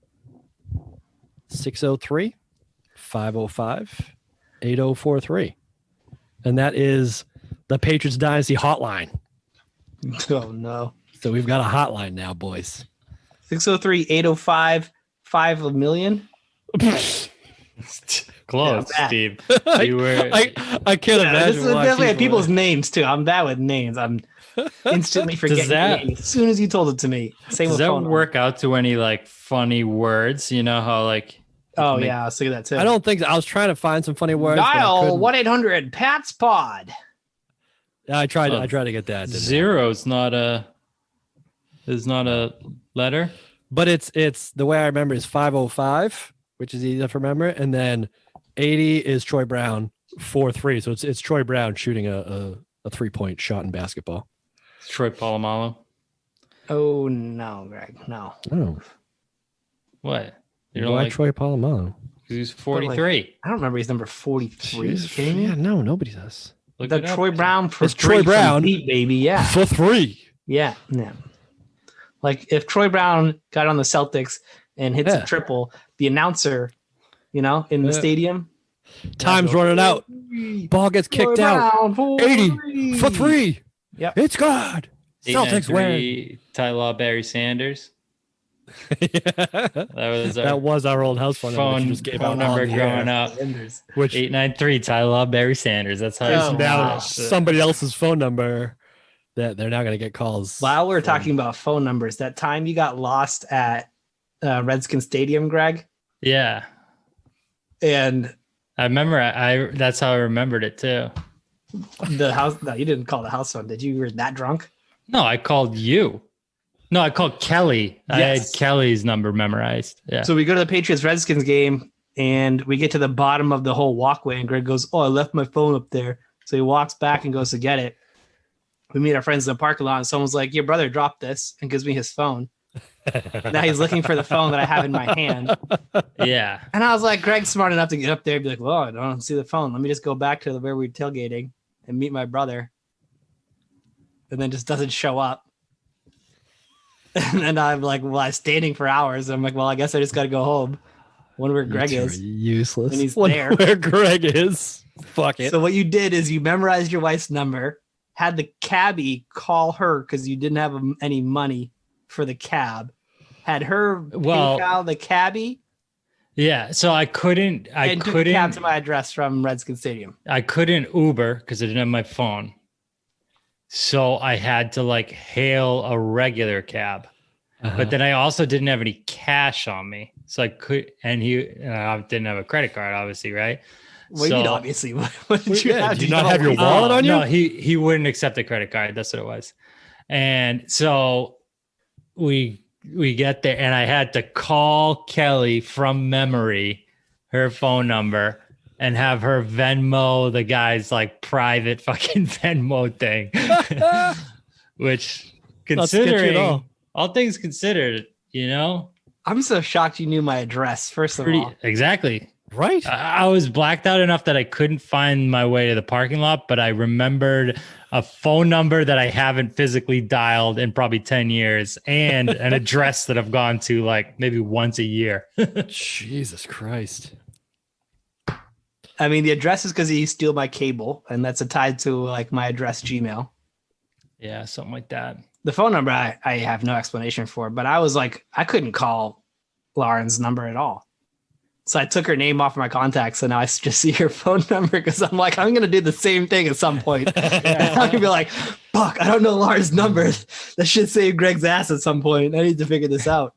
603-505-8043. And that is the Patriots Dynasty Hotline. Oh, no. So we've got a hotline now, boys. 603-805-5 million. Close, Yeah, Steve. I, You were. I can't Yeah, imagine this is why definitely people- people's names, too. I'm bad with names. I'm instantly forgetting that- names as soon as you told it to me. Same Does with that phone work out to any like funny words? You know how like. Oh, make- yeah. I was thinking that, too. I don't think I was trying to find some funny words. but I Dial couldn't. 1-800-PATS-POD. I tried Oh, to get that. didn't I? Zero is not a letter. But it's the way I remember is 505, which is easy to remember, and then 80 is Troy Brown 4-3. So it's Troy Brown shooting a 3-point shot in basketball. It's Troy Polamalu. Oh, no, Greg. No. Oh, What? You why don't like? Troy Polamalu? He's 43. I don't remember his number 43. Jeez, You kidding me? yeah, no, nobody does. Look The it up. Troy Brown for It's Troy three from Brown. deep, baby. Yeah. For 3. Yeah. Yeah. Like if Troy Brown got on the Celtics and hits Yeah. a triple, the announcer, in the Yeah. stadium. Time's running out. Ball gets kicked out. 80 for 3. Yep. It's good. Celtics win. 893 Ty Law, Barry Sanders. That was our old house phone number. that you just gave out phone number on the air, growing up. which 893 Ty Law, Barry Sanders. That's how Oh, is you now wow. somebody else's phone number that they're now going to get calls. While we're talking about phone numbers, that time you got lost at Redskin Stadium, Greg, Yeah. and I remember I that's how I remembered it too. the house. No, you didn't call the house phone, did you? You were that drunk? No, I called you. No, I called Kelly. I had Yes. Kelly's number memorized. Yeah. So we go to the Patriots Redskins game and we get to the bottom of the whole walkway and Greg goes, "Oh, I left my phone up there." So he walks back and goes to get it. We meet our friends in the parking lot and someone's like, "Your brother dropped this," and gives me his phone. Now he's looking for the phone that I have in my hand. Yeah. And I was like, Greg's smart enough to get up there and be like, "Well, I don't see the phone. Let me just go back to where we were tailgating and meet my brother." And then just doesn't show up. And then I'm like, well, I'm standing for hours. I'm like, well, I guess I just got to go home. Wonder where Greg You two is. are useless. And he's Wonder there. Where Greg is. Fuck it. So what you did is you memorized your wife's number, had the cabbie call her because you didn't have any money for the cab, had her Well- PayPal the cabbie, Yeah. So I couldn't and took the cab to my address from Redskin Stadium. I couldn't Uber because I didn't have my phone. So I had to like hail a regular cab. But then I also didn't have any cash on me. So I could, and I didn't have a credit card, obviously, right? Well, you So- mean obviously. What did you Yeah, have? did you not have your wallet on you? No, he wouldn't accept a credit card. That's what it was. And so we get there and I had to call Kelly from memory, her phone number, and have her Venmo the guy's like private fucking Venmo thing. Which Not sketchy at considering all. all things considered, I'm so shocked you knew my address, first of pretty all. exactly. Right? I was blacked out enough that I couldn't find my way to the parking lot, but I remembered a phone number that I haven't physically dialed in probably 10 years and an address that I've gone to like maybe once a year. Jesus Christ. I mean, the address is because he steal my cable, and that's tied to like my address Gmail. Yeah, something like that. The phone number I have no explanation for, but I was like, I couldn't call Lauren's number at all. So I took her name off my contacts, and now I just see her phone number because I'm like, I'm going to do the same thing at some point. I'm going to be like, fuck, I don't know Lauren's number. That should save Greg's ass at some point. I need to figure this out.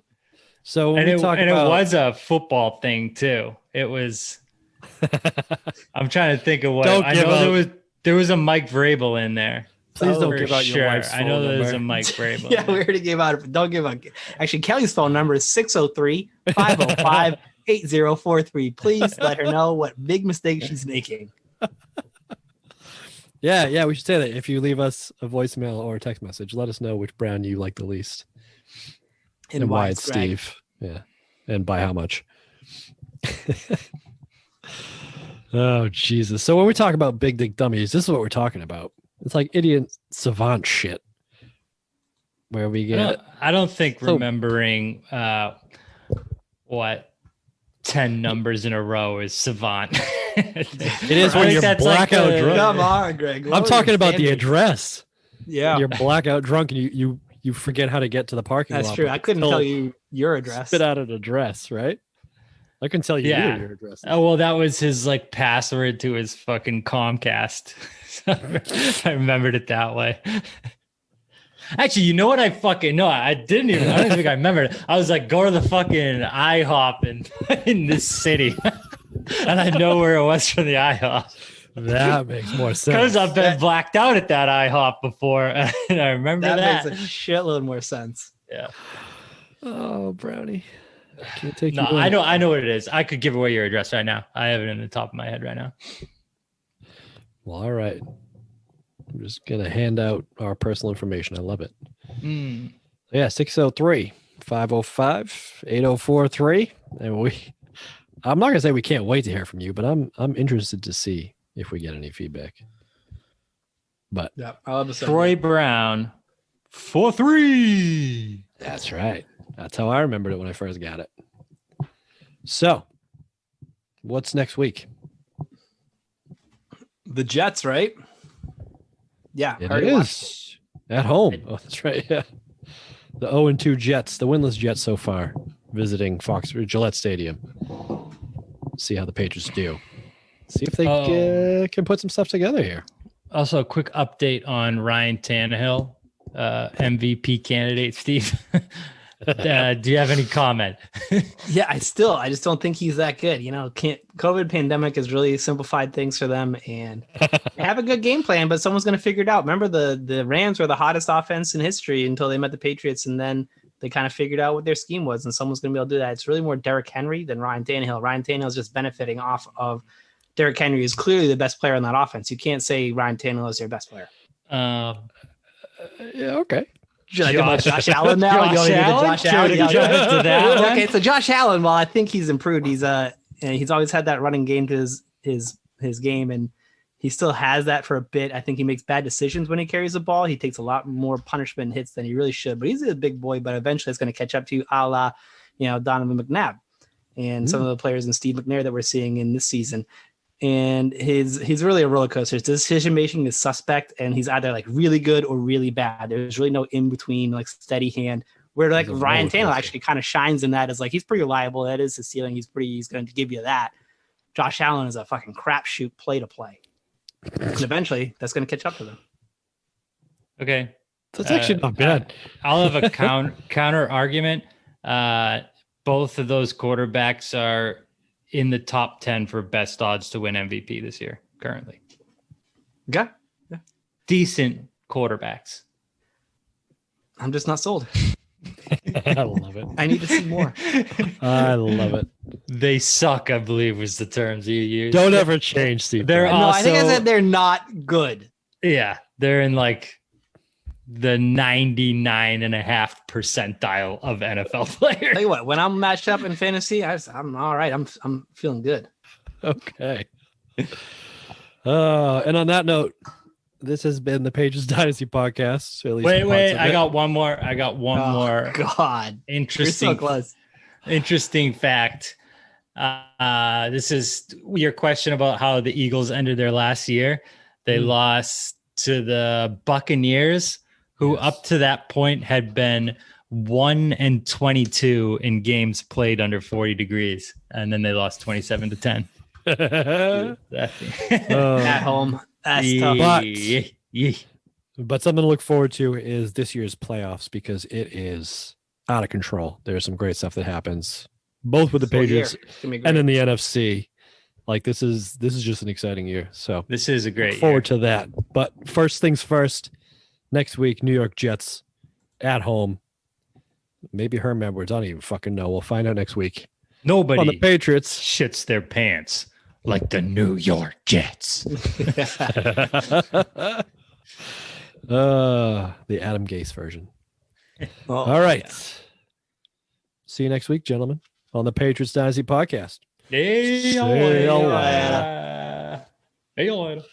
So when And, we talk it about, was a football thing too. It was, I'm trying to think of what, Don't I give know up. there was a Mike Vrabel in there. Please don't For give out your sure. wife's I know phone there's number. a Mike Vrabel. Yeah, we already gave out. Don't give up. Actually, Kelly's phone number is 603-505-8043. Please let her know what big mistake she's making. Yeah, we should say that. If you leave us a voicemail or a text message, let us know which brand you like the least. And why it's Greg. Steve. Yeah. And by how much. Oh, Jesus. So when we talk about big dick dummies, this is what we're talking about. It's like idiot savant shit. Where we get I don't think So- remembering 10 numbers in a row is savant. it is when you're blackout drunk. Come on, Greg. I'm talking about the address. Yeah, You're blackout drunk and you forget how to get to the parking lot. that's true. but I couldn't still tell you your address. Spit out an address, right? I can tell you Yeah. your address. Oh, well, that was his like password to his fucking Comcast. I remembered it that way. Actually, you know what? I don't even think I remembered it. I was like, go to the fucking IHOP in this city. And I know where it was from the IHOP. That makes more sense. Because I've been blacked out at that IHOP before. And I remember that. makes a shitload more sense. Yeah. Oh, Brownie. Can't take No, you in. I know what it is. I could give away your address right now. I have it in the top of my head right now. Well, all right. I'm just going to hand out our personal information. I love it. Yeah, 603-505-8043. And I'm not going to say we can't wait to hear from you, but I'm interested to see if we get any feedback. But Yeah, I love the Troy Brown, 4-3. that's right. That's how I remembered it when I first got it. So, what's next week? The Jets, right? Yeah, It already watched is at home. Oh, that's right. Yeah. The 0-2 Jets, the winless Jets so far, visiting Gillette Stadium. See how the Patriots do. See if they can put some stuff together here. Also, a quick update on Ryan Tannehill, MVP candidate, Steve. Do you have any comment? Yeah, I just don't think he's that good. You know, COVID pandemic has really simplified things for them, and they have a good game plan, but someone's going to figure it out. Remember, the Rams were the hottest offense in history until they met the Patriots, and then they kind of figured out what their scheme was, and someone's going to be able to do that. It's really more Derrick Henry than Ryan Tannehill. Ryan Tannehill is just benefiting off of Derrick Henry, who's clearly the best player on that offense. You can't say Ryan Tannehill is your best player. Yeah, okay. Should I give up Josh Allen now? Josh You want me to do Allen? Josh Allen? Should Yeah, we jump into that one? Okay, so Josh Allen, well, I think he's improved. He's always had that running game to his game, and he still has that for a bit. I think he makes bad decisions when he carries the ball. He takes a lot more punishment and hits than he really should, but he's a big boy, but eventually it's going to catch up to you, a la, Donovan McNab and some of the players in Steve McNair that we're seeing in this season. And he's really a roller coaster. His decision making is suspect, and he's either like really good or really bad. There's really no in between, like steady hand. Where like Ryan Tannehill actually kind of shines in that, as like he's pretty reliable. That is his ceiling. He's going to give you that. Josh Allen is a fucking crapshoot play to play, and eventually that's going to catch up to them. Okay. That's actually not bad. I'll have a counter argument. Both of those quarterbacks are in the top 10 for best odds to win MVP this year currently. Okay. Yeah. Decent quarterbacks. I'm just not sold. I love it. I need to see more. I love it. They suck, I believe was the terms you used. Don't ever change, Steve. They're No, I think I also- said they're not good. Yeah, they're in like the 99.5 percentile of NFL players. Tell you what, when I'm matched up in fantasy, I'm all right. I'm feeling good. Okay. And on that note, this has been the Patriots Dynasty podcast. So at least Wait, I got one more. God, you're interesting, so close. interesting fact. This is your question about how the Eagles ended their last year. They lost to the Buccaneers, who up to that point had been 1-22 in games played under 40 degrees, and then they lost 27-10 At home. That's tough. But something to look forward to is this year's playoffs because it is out of control. There's some great stuff that happens both with the Patriots and in the NFC. Like this is just an exciting year. So this is a great look forward year. to that. But first things first, next week, New York Jets at home. Maybe Herm Edwards. I don't even fucking know. We'll find out next week. Nobody on the Patriots shits their pants like the New York Jets. The Adam Gase version. All right. See you next week, gentlemen, on the Patriots Dynasty podcast. See you See you later.